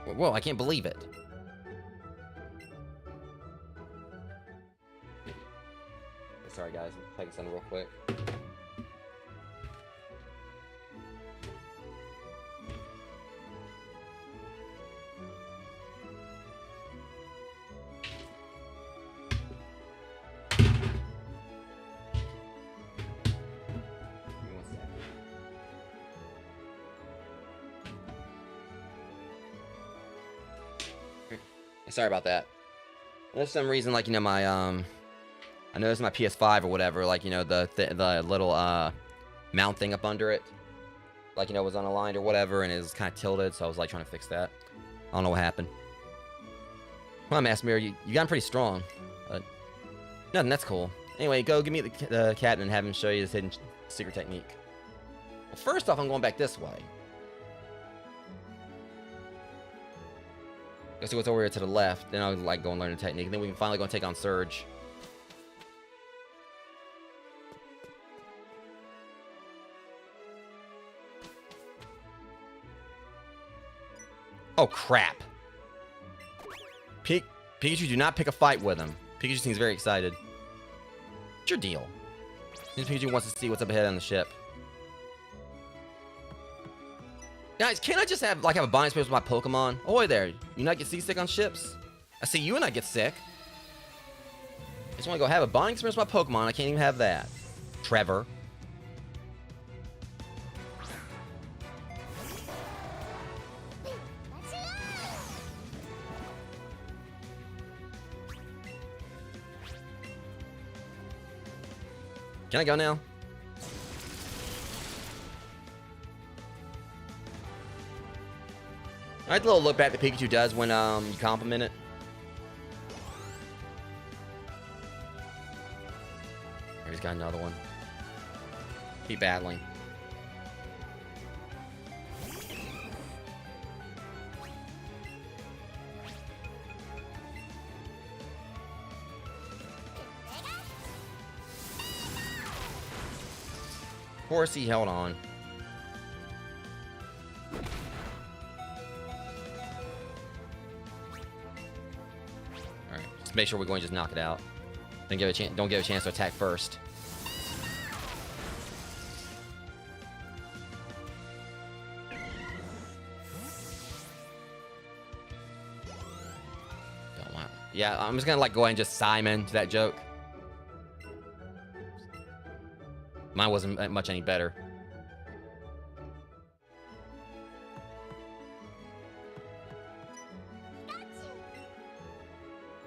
Whoa, I can't believe it. Sorry guys, I'm taking something real quick. Sorry about that. There's some reason, like, you know, my I noticed my PS5 or whatever, like, you know, the little mount thing up under it, like, you know, was unaligned or whatever, and it was kind of tilted, so I was like trying to fix that. I don't know what happened. Well, Mass Mirror, you got pretty strong, but nothing. That's cool. Anyway, go give me the cat and have him show you his hidden secret technique. Well, first off, I'm going back this way. Go see what's over here to the left. Then I'll, like, go and learn the technique. And then we can finally go and take on Surge. Oh, crap. Pikachu, do not pick a fight with him. Pikachu seems very excited. What's your deal? Pikachu wants to see what's up ahead on the ship. Guys, can't I just have a bonding space with my Pokemon? Ahoy there. You not get seasick on ships? I see you and I get sick. I just want to go have a bonding experience with my Pokemon. I can't even have that. Trevor. Can I go now? I like the little look back that Pikachu does when you compliment it. There, he's got another one. Keep battling. Of course he held on. Alright, just make sure we're going to just knock it out. Don't give it a chance to attack first. Don't want. Yeah, I'm just gonna go ahead and just Simon to that joke. Mine wasn't much any better.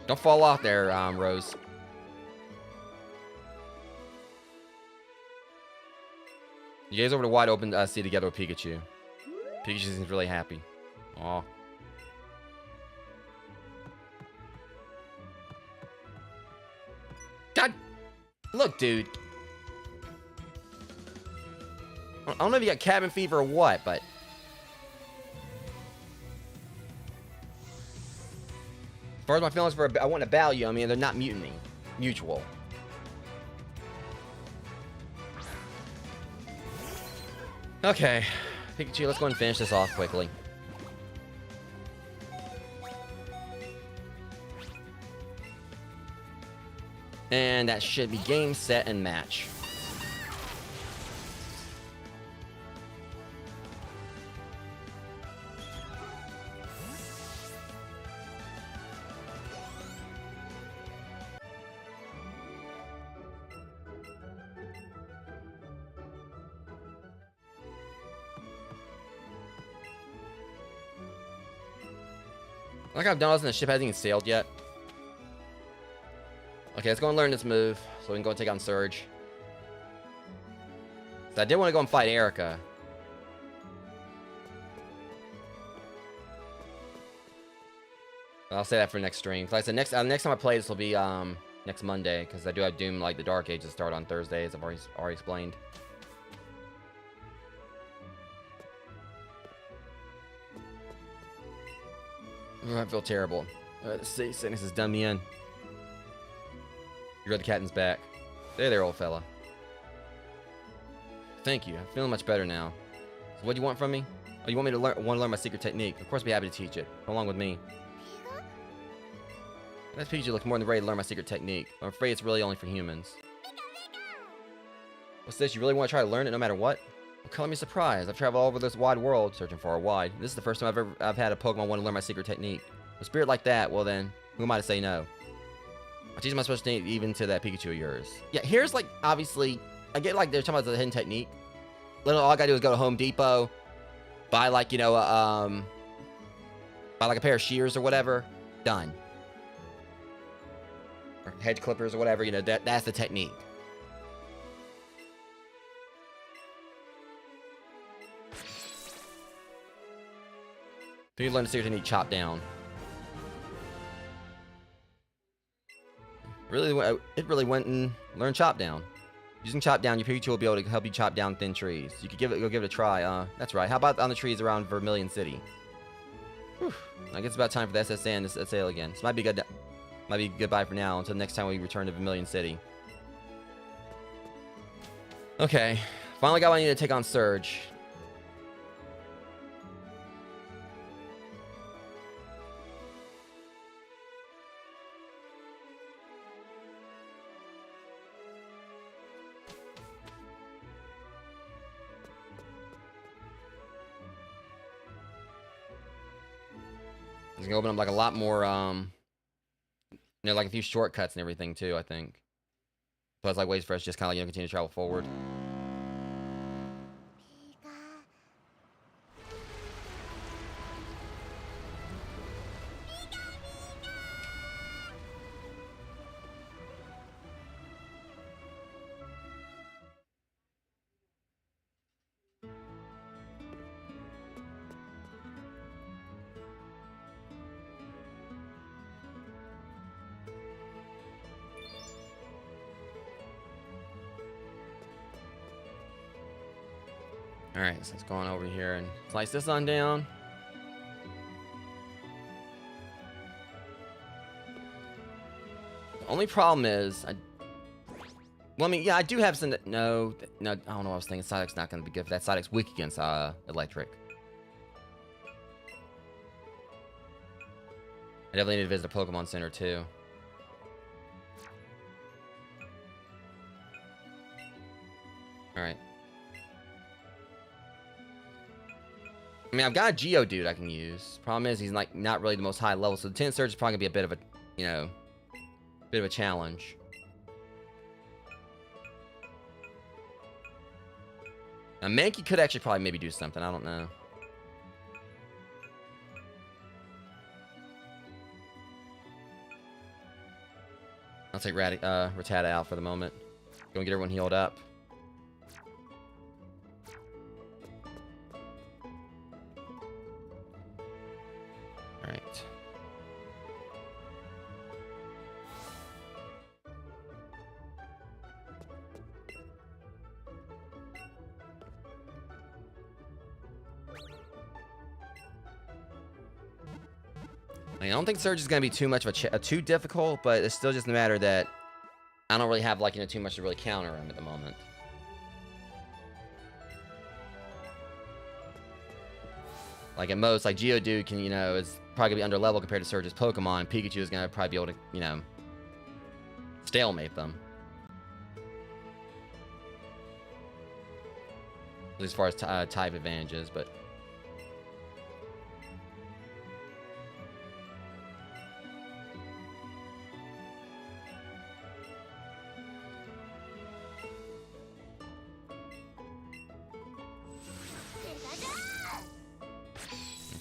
Don't fall off there, Rose. You guys over to wide open sea together with Pikachu. Pikachu seems really happy. Aw. God! Look, dude. I don't know if you got cabin fever or what, but... As far as my feelings for I want to battle you, I mean, they're not mutiny. Mutual. Okay. Pikachu, let's go and finish this off quickly. And that should be game, set, and match. Like I've noticed, the ship hasn't even sailed yet. Okay, let's go and learn this move so we can go and take on Surge. So I did want to go and fight Erica. I'll say that for next stream. Like I said, next time I play this will be next Monday, because I do have Doom the Dark Age to start on Thursday, as I've already explained. Oh, I feel terrible. Sickness has done me in. You read the captain's back. There, old fella. Thank you. I'm feeling much better now. So what do you want from me? Oh, you want me to learn my secret technique? Of course, I'd be happy to teach it. Come along with me. That Pikachu looks more than ready to learn my secret technique. I'm afraid it's really only for humans. What's this? You really want to try to learn it no matter what? Well, color me surprised. I've traveled all over this wide world, searching far and wide. This is the first time I've had a Pokemon want to learn my secret technique. With a spirit like that, well then, who am I to say no? I'll teach my special technique even to that Pikachu of yours. Yeah, here's obviously, I get they're talking about the hidden technique. Literally, all I gotta do is go to Home Depot, buy buy a pair of shears or whatever. Done. Or hedge clippers or whatever, that's the technique. So you learn the secret technique, chop down. It really went and learned chop down. Using chop down, your Pikachu will be able to help you chop down thin trees. You could go give it a try. That's right. How about on the trees around Vermilion City? Whew. I guess it's about time for the SSN to sail again. This might be good. Might be goodbye for now until next time we return to Vermilion City. Okay, finally got what I need to take on Surge. It's gonna open up like a lot more, like a few shortcuts and everything too, I think. Plus, like ways for us to just kind of continue to travel forward. Alright, so let's go on over here and slice this on down. The only problem is, I do have some. No, I don't know what I was thinking. Psyduck's not going to be good for that. Psyduck's weak against electric. I definitely need to visit a Pokemon Center too. Alright. I mean, I've got a Geodude I can use. Problem is, he's like not really the most high level, so the Tin Surge is probably gonna be a bit of a, bit of a challenge. Now, Mankey could actually probably maybe do something. I don't know. I'll take Rattata out for the moment. Go and get everyone healed up. Alright. I don't think Surge is going to be too much of too difficult, but it's still just a matter that I don't really have, like, too much to really counter him at the moment. Like, at most, like, Geodude can, is probably going to be under level compared to Surge's Pokemon. Pikachu is going to probably be able to, stalemate them. At least as far as type advantages, but...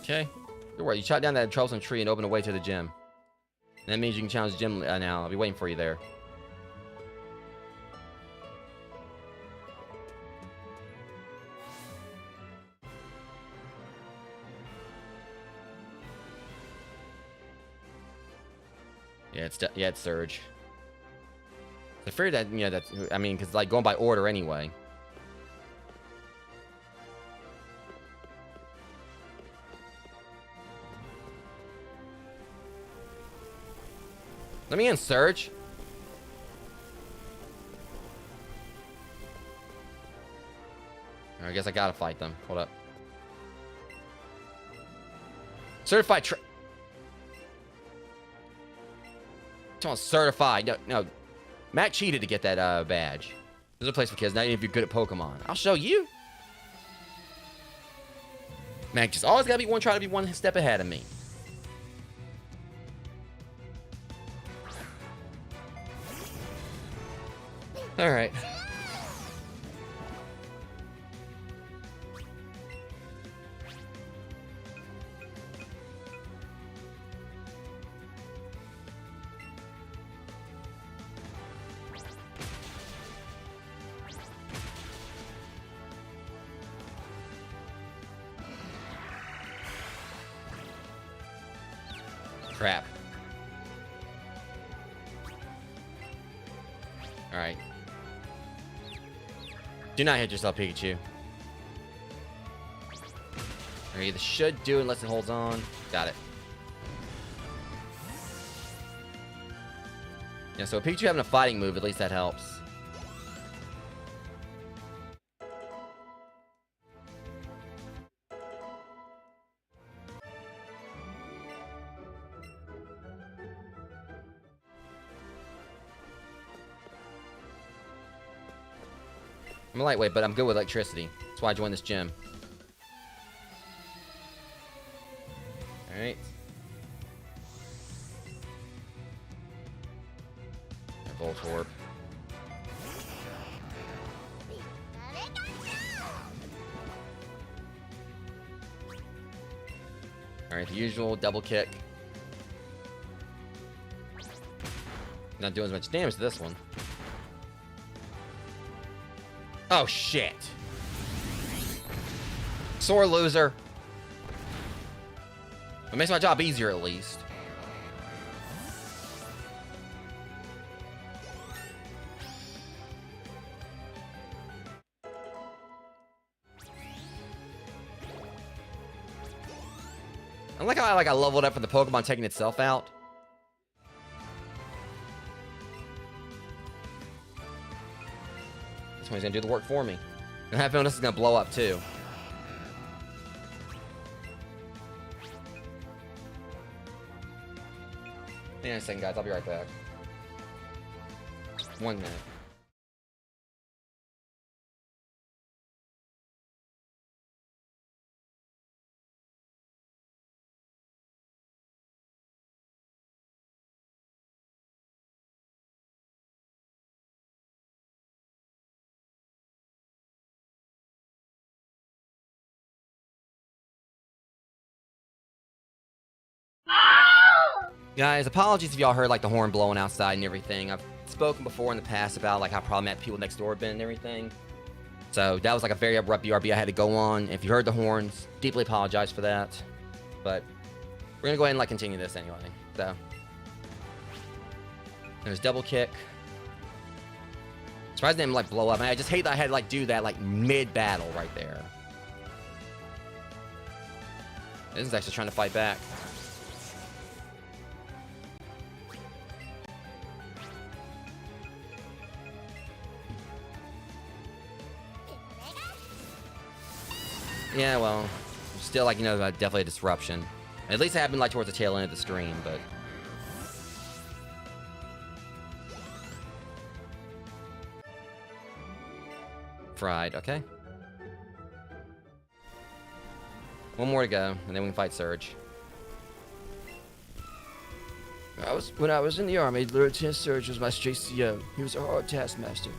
Okay. Good work. You shot down that troublesome tree and opened a way to the gym. And that means you can challenge the gym now. I'll be waiting for you there. Yeah, it's Surge. I figured that, because, like, going by order anyway. Let me in, Surge. I guess I gotta fight them. Hold up. Certified Come on, certified. No. Matt cheated to get that badge. There's a place for kids, not even if you're good at Pokemon. I'll show you. Matt just always gotta try to be one step ahead of me. All right. Crap. All right. Do not hit yourself, Pikachu. Or either should do unless it holds on. Got it. Yeah, so Pikachu having a fighting move, at least that helps. I'm a lightweight, but I'm good with electricity. That's why I joined this gym. Alright. Voltorb. Alright, the usual double kick. Not doing as much damage to this one. Oh, shit. Sore loser. It makes my job easier, at least. I like how I leveled up for the Pokemon taking itself out. This one's gonna do the work for me. And I have a feeling this is gonna blow up too. Hang on a second, guys. I'll be right back. 1 minute. Guys, apologies if y'all heard like the horn blowing outside and everything. I've spoken before in the past about like how problematic people next door have been and everything. So that was like a very abrupt BRB I had to go on. If you heard the horns, deeply apologize for that. But we're gonna go ahead and like continue this anyway. So there's double kick. Surprised it didn't like blow up. I just hate that I had to like do that like mid battle right there. This is actually trying to fight back. Yeah, well, still, like, you know, definitely a disruption. At least it happened, like, towards the tail end of the stream, but... Fried, okay. One more to go, and then we can fight Surge. When I was in the army, Lieutenant Surge was my straight CO. He was a hard taskmaster.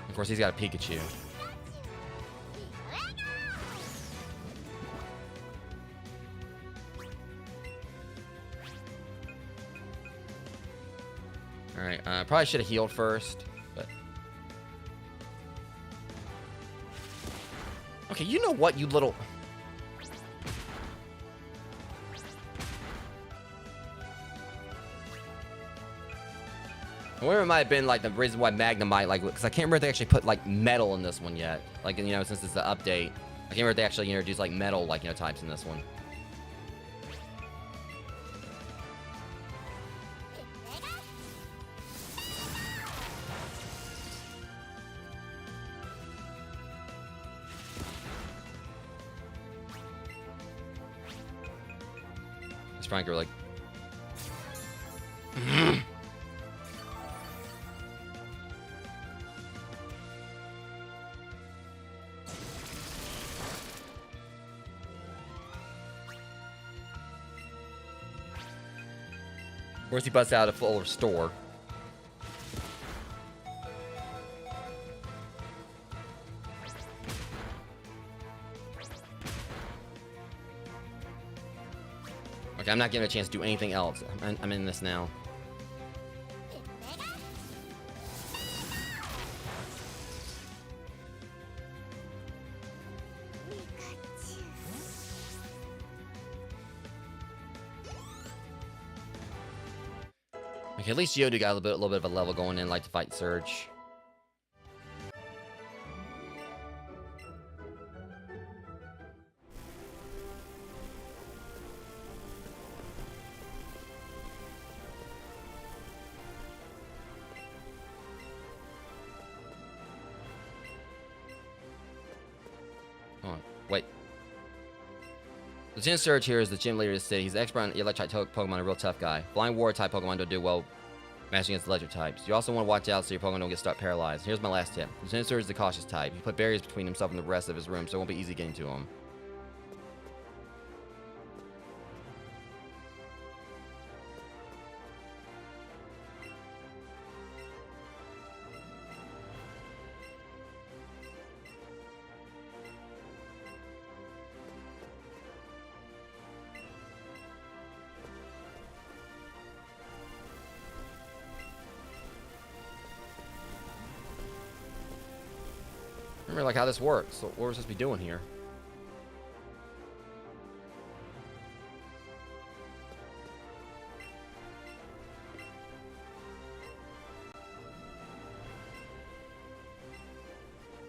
Of course, he's got a Pikachu. Alright, probably should have healed first, but... Okay, you know what, you little... I wonder if it might have been, like, the reason why Magnemite, like, because I can't remember if they actually put, like, metal in this one yet. Like, you know, since it's the update. I can't remember if they actually introduced, like, metal, like, you know, types in this one. It's Frank, like... Of course, he busts out a full restore. Okay, I'm not giving it a chance to do anything else. I'm in this now. Okay, at least Yoda got a little bit of a level going in, like to fight Surge. Hold on, wait. Lieutenant Surge here is the gym leader of the city. He's expert on electric type Pokemon, a real tough guy. Flying War type Pokemon don't do well Matching against electric types. You also want to watch out so your Pokemon don't get stuck paralyzed. Here's my last tip. Lieutenant Surge is the cautious type. He put barriers between himself and the rest of his room, so it won't be easy getting to him. Remember, like, how this works. So what we're supposed to be doing here.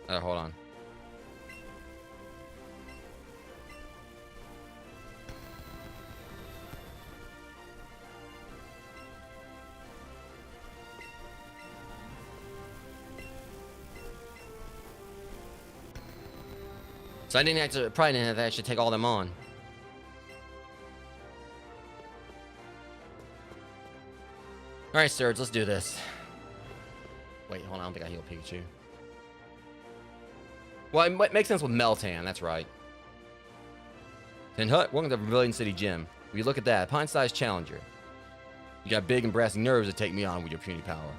Hold on. So I didn't actually, probably didn't have to actually take all them on. Alright, Surge, let's do this. Wait, hold on, I don't think I healed Pikachu. Well, it makes sense with Meltan, that's right. Tin Hut, welcome to the Pavilion City Gym. Will you look at that? Pint-sized challenger. You got big and brassy nerves to take me on with your puny power.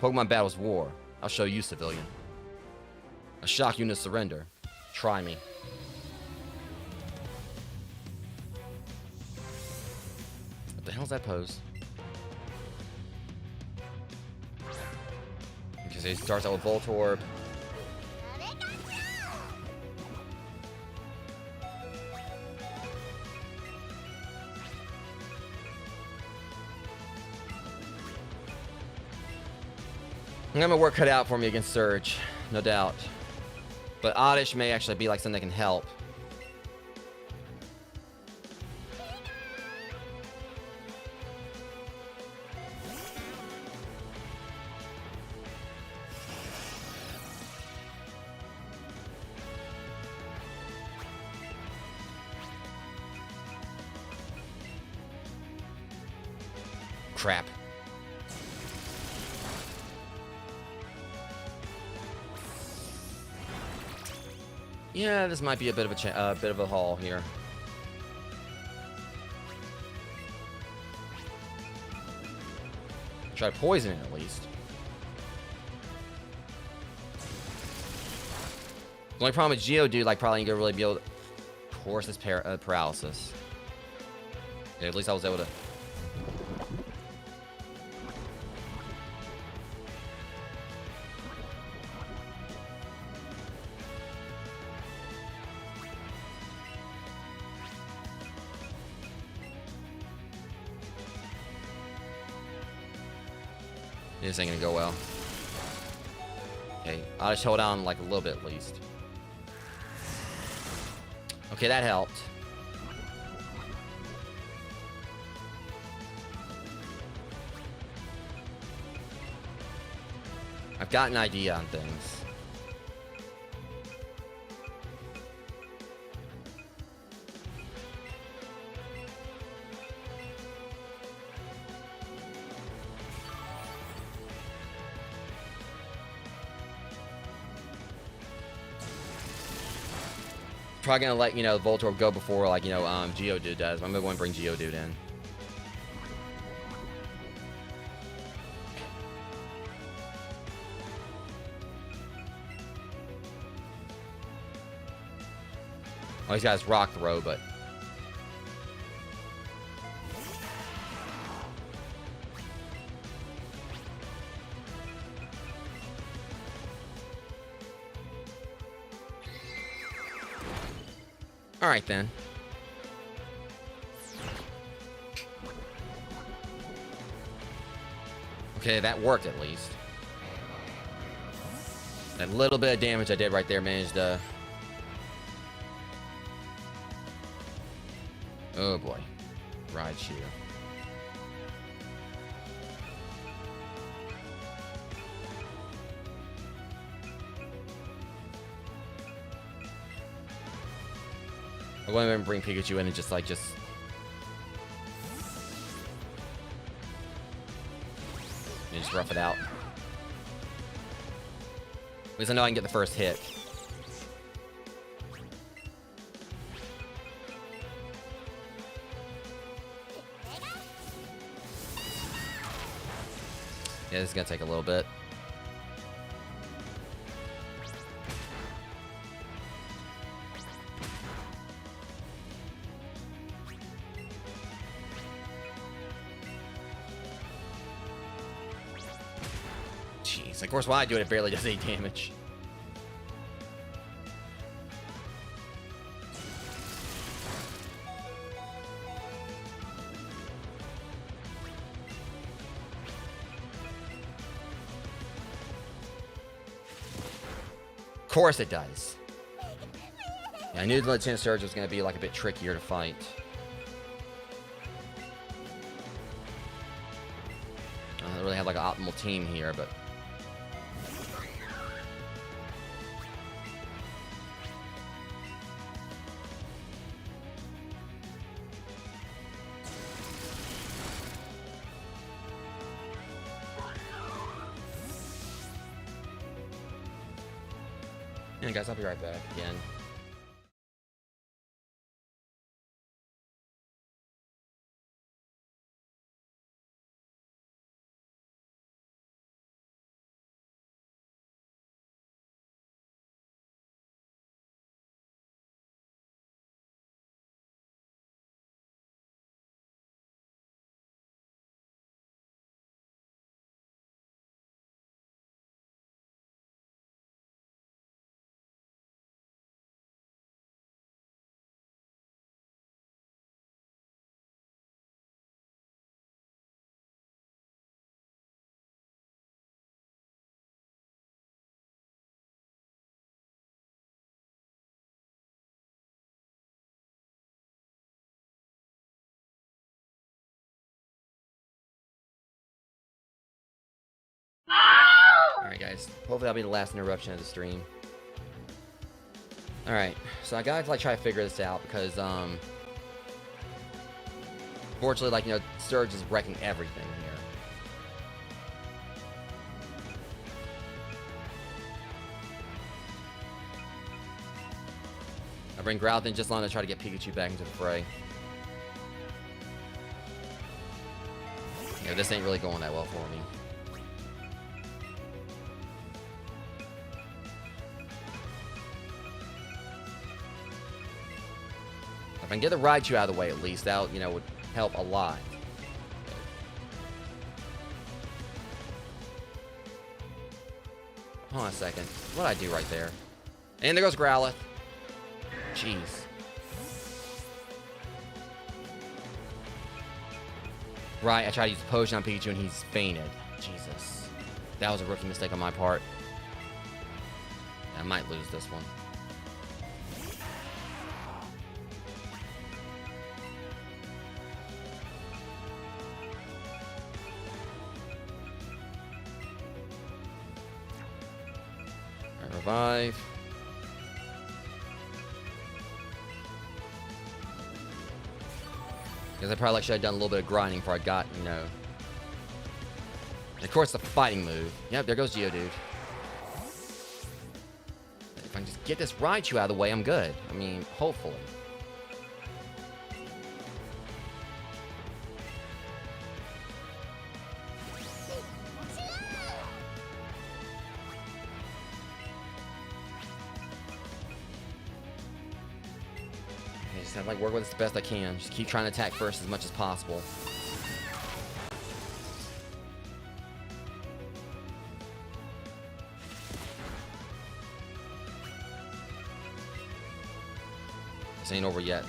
Pokemon battles war. I'll show you, civilian. I'll shock you into surrender. Try me. What the hell's that pose? Because he starts out with Voltorb. I'm gonna work cut out for me against Surge, no doubt. But Oddish may actually be like something that can help. Crap. Yeah, this might be a bit of a haul here. Try to poison it at least. The only problem with Geodude, like, probably ain't gonna really be able to force this paralysis. Yeah, at least I was able to. This ain't gonna go well. Okay, I'll just hold on like a little bit at least. Okay, that helped. I've got an idea on things. Probably gonna let, you know, Voltorb go before, like, you know, Geodude does. I'm gonna go and bring Geodude in. Oh, he's got his rock throw, but all right then. Okay, that worked at least. That little bit of damage I did right there managed to. Oh boy, Raichu. I'm going to bring Pikachu in and just. And just rough it out. At least I know I can get the first hit. Yeah, this is gonna take a little bit. Jeez, of course, while I do it, it barely does any damage. Of course it does. Yeah, I knew the Lieutenant Surge was going to be like a bit trickier to fight. I don't really have like an optimal team here, but... Yeah, guys, I'll be right back again. Alright guys, hopefully that'll be the last interruption of the stream. Alright, so I gotta like try to figure this out because fortunately, like, you know, Surge is wrecking everything here. I bring Groudon just long to try to get Pikachu back into the fray. Yeah, this ain't really going that well for me. If I can get the Raichu out of the way at least, that, you know, would help a lot. Hold on a second. What'd I do right there? And there goes Growlithe. Jeez. Right, I tried to use the potion on Pikachu and he's fainted. Jesus. That was a rookie mistake on my part. I might lose this one. Alright, revive. Because I probably should have done a little bit of grinding before I got, you know. And of course, the fighting move. Yep, there goes Geodude. If I can just get this Raichu out of the way, I'm good. I mean, hopefully. Just have to, like, work with this the best I can. Just keep trying to attack first as much as possible. This ain't over yet.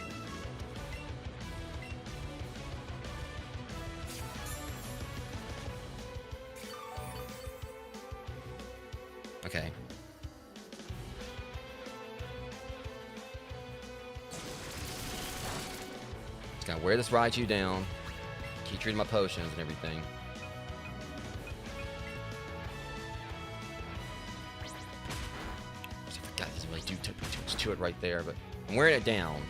Okay. Just gotta wear this Raichu down. Keep treating my potions and everything. I forgot this really do too much to it right there, but I'm wearing it down.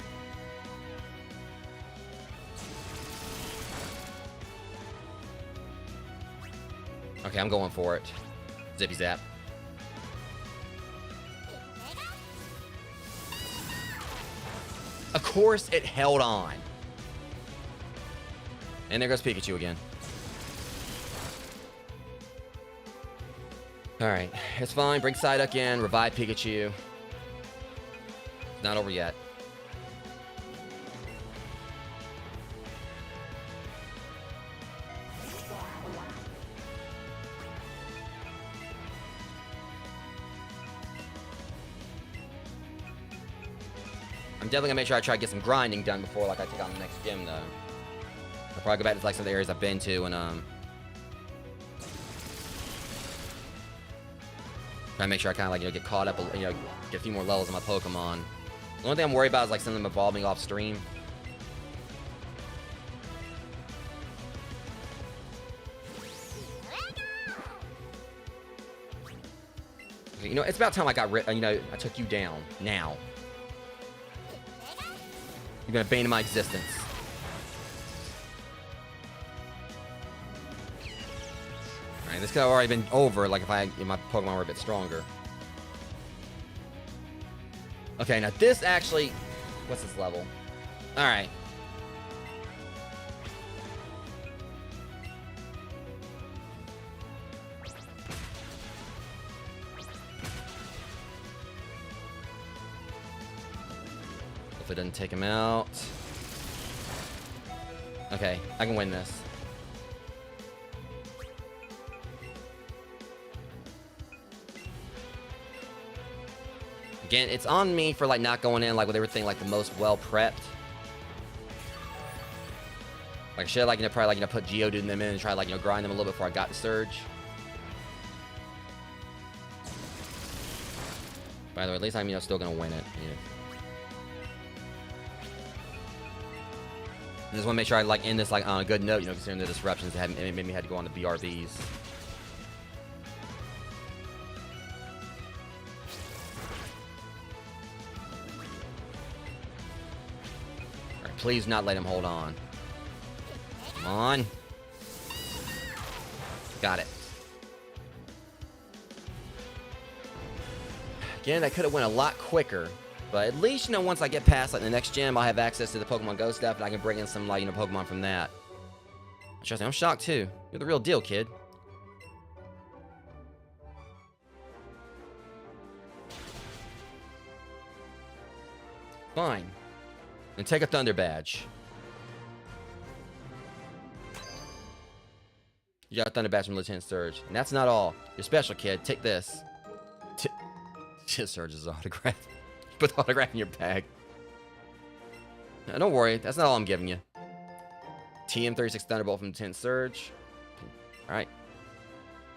Okay, I'm going for it. Zippy zap. Of course it held on. And there goes Pikachu again. Alright, it's fine. Bring Psyduck in. Revive Pikachu. It's not over yet. I'm definitely gonna make sure I try to get some grinding done before like I take on the next gym though. I'll probably go back to like some of the areas I've been to and try to make sure I kind of like, you know, get caught up, you know, get a few more levels of my Pokemon. The only thing I'm worried about is like some of them evolving off stream. You know, it's about time I got rid. You know, I took you down. Now, you've been a bane of my existence. All right, this could have already been over. Like if my Pokemon were a bit stronger. Okay, now this actually, what's this level? All right. It doesn't take him out. Okay, I can win this. Again, it's on me for like not going in like with everything like the most well prepped. Like should I like, you know, probably like, you know, put Geodude in them in and try like, you know, grind them a little bit before I got the Surge. By the way, at least I'm, you know, still gonna win it. Yeah. I just want to make sure I like end this like on a good note, you know, considering the disruptions that made me had to go on the BRBs. Alright, please not let him hold on. Come on. Got it. Again, that could have went a lot quicker. But at least, you know, once I get past, like, the next gym, I'll have access to the Pokemon Go stuff, and I can bring in some, like, you know, Pokemon from that. Trust me, I'm shocked, too. You're the real deal, kid. Fine. And take a Thunder Badge. You got a Thunder Badge from Lieutenant Surge. And that's not all. You're special, kid. Take this. Surge's autograph. Put the autograph in your bag. No, don't worry, that's not all I'm giving you. TM36 Thunderbolt from Lieutenant Surge. Alright.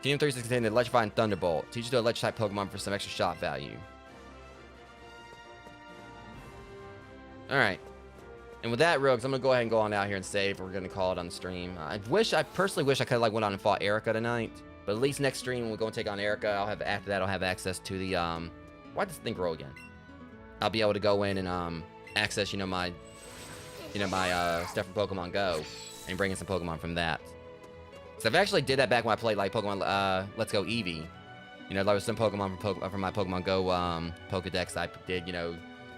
TM36 contains Electrifying Thunderbolt. Teach you to Electric-type Pokemon for some extra shot value. Alright. And with that, Rogues, I'm gonna go ahead and go on out here and save. We're gonna call it on the stream. I personally wish I could have like went on and fought Erica tonight. But at least next stream when we go and take on Erica, after that I'll have access to the why'd this thing grow again? I'll be able to go in and access, you know, my stuff from Pokemon Go and bring in some Pokemon from that. So I've actually did that back when I played like Pokemon Let's Go Eevee. You know, there was some Pokemon from my Pokemon Go Pokedex I did, you know,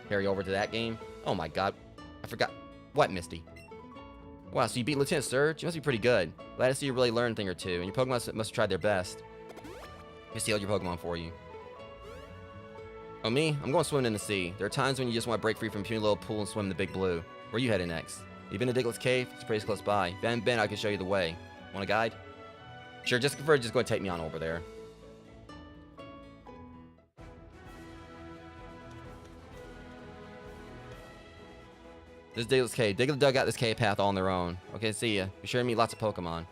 carry over to that game. Oh my god, I forgot. What, Misty? Wow, so you beat Lieutenant Surge? You must be pretty good. Glad to see you really learned a thing or two, and your Pokemon must have tried their best. Misty healed your Pokemon for you. Oh, me? I'm going swimming in the sea. There are times when you just want to break free from a puny little pool and swim in the big blue. Where are you headed next? You been to Diglett's Cave? It's pretty close by. If you haven't been, I can show you the way. Want a guide? Sure, just go and take me on over there. This is Diglett's Cave. Diglett dug out this cave path all on their own. Okay, see ya. Be sure to meet lots of Pokemon.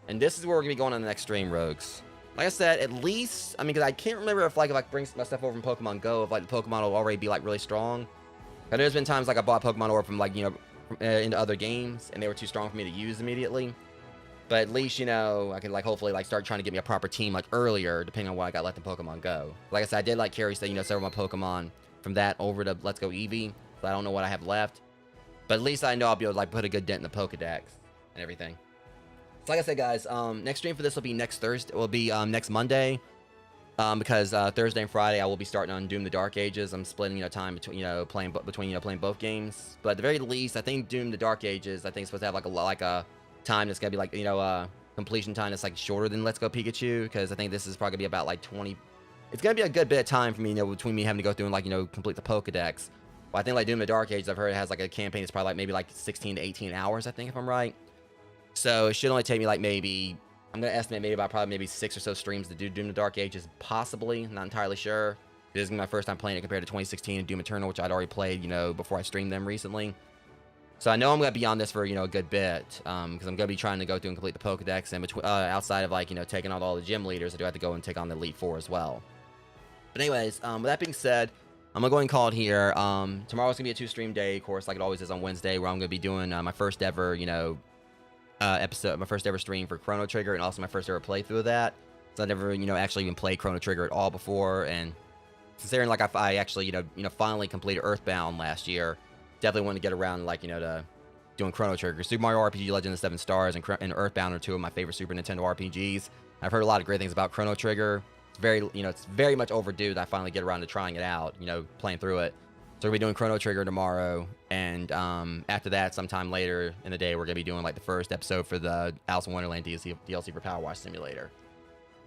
And this is where we're going to be going on the next stream, Rogues. Like I said, at least, I mean, because I can't remember if I bring my stuff over from Pokemon Go, if, like, the Pokemon will already be, like, really strong. But there's been times, like, I bought Pokemon over from, like, you know, into other games, and they were too strong for me to use immediately. But at least, you know, I can, like, hopefully, like, start trying to get me a proper team, like, earlier, depending on what I got left in Pokemon Go. Like I said, I did, like, carry, you know, several of my Pokemon from that over to Let's Go Eevee, so I don't know what I have left. But at least I know I'll be able to, like, put a good dent in the Pokedex and everything. So like I said, guys, next stream for this will be next Thursday. Will be next Monday. Because Thursday and Friday I will be starting on Doom: The Dark Ages. I'm splitting time between playing both games. But at the very least, I think Doom: The Dark Ages, I think it's supposed to have like a time that's gonna be like completion time that's like shorter than Let's Go Pikachu, because I think this is probably gonna be about like 20. It's gonna be a good bit of time for me, between me having to go through and complete the Pokedex. But I think like Doom: The Dark Ages, I've heard it has like a campaign that's probably like maybe like 16 to 18 hours, I think, if I'm right. So it should only take me like maybe, I'm going to estimate maybe 6 or so streams to do Doom: The Dark Ages, possibly. Not entirely sure. This is my first time playing it compared to 2016 and Doom Eternal, which I'd already played, before I streamed them recently. So I know I'm going to be on this for, a good bit, because I'm going to be trying to go through and complete the Pokedex, and between, outside of, taking out all the gym leaders, I do have to go and take on the Elite Four as well. But anyways, with that being said, I'm going to go ahead and call it here. Tomorrow's going to be a 2-stream day, of course, like it always is on Wednesday, where I'm going to be doing my first ever, episode, my first ever stream for Chrono Trigger, and also my first ever playthrough of that. So I never, actually even played Chrono Trigger at all before, and considering like I actually, finally completed Earthbound last year, definitely want to get around to doing Chrono Trigger. Super Mario RPG Legend of the Seven Stars and Earthbound are two of my favorite Super Nintendo RPGs. I've heard a lot of great things about Chrono Trigger. It's very, it's very much overdue that I finally get around to trying it out, playing through it. So we're going to be doing Chrono Trigger tomorrow, and after that, sometime later in the day, we're going to be doing like the first episode for the Alice in Wonderland DLC for Power Wash Simulator.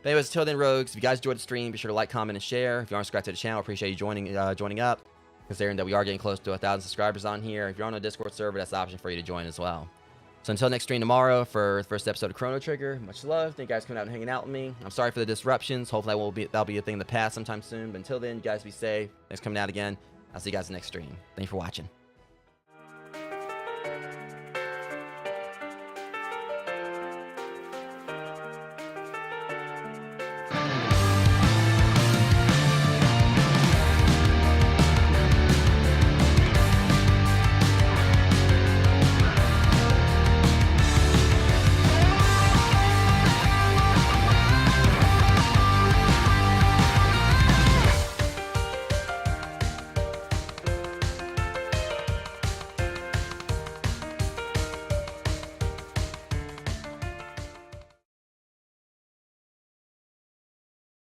But anyways, until then, Rogues, if you guys enjoyed the stream, be sure to like, comment, and share. If you aren't subscribed to the channel, appreciate you joining up, considering that we are getting close to 1,000 subscribers on here. If you're on a Discord server, that's the option for you to join as well. So until next stream tomorrow for the first episode of Chrono Trigger, much love. Thank you guys for coming out and hanging out with me. I'm sorry for the disruptions. Hopefully that'll be a thing in the past sometime soon. But until then, you guys be safe. Thanks for coming out again. I'll see you guys next stream. Thanks for watching.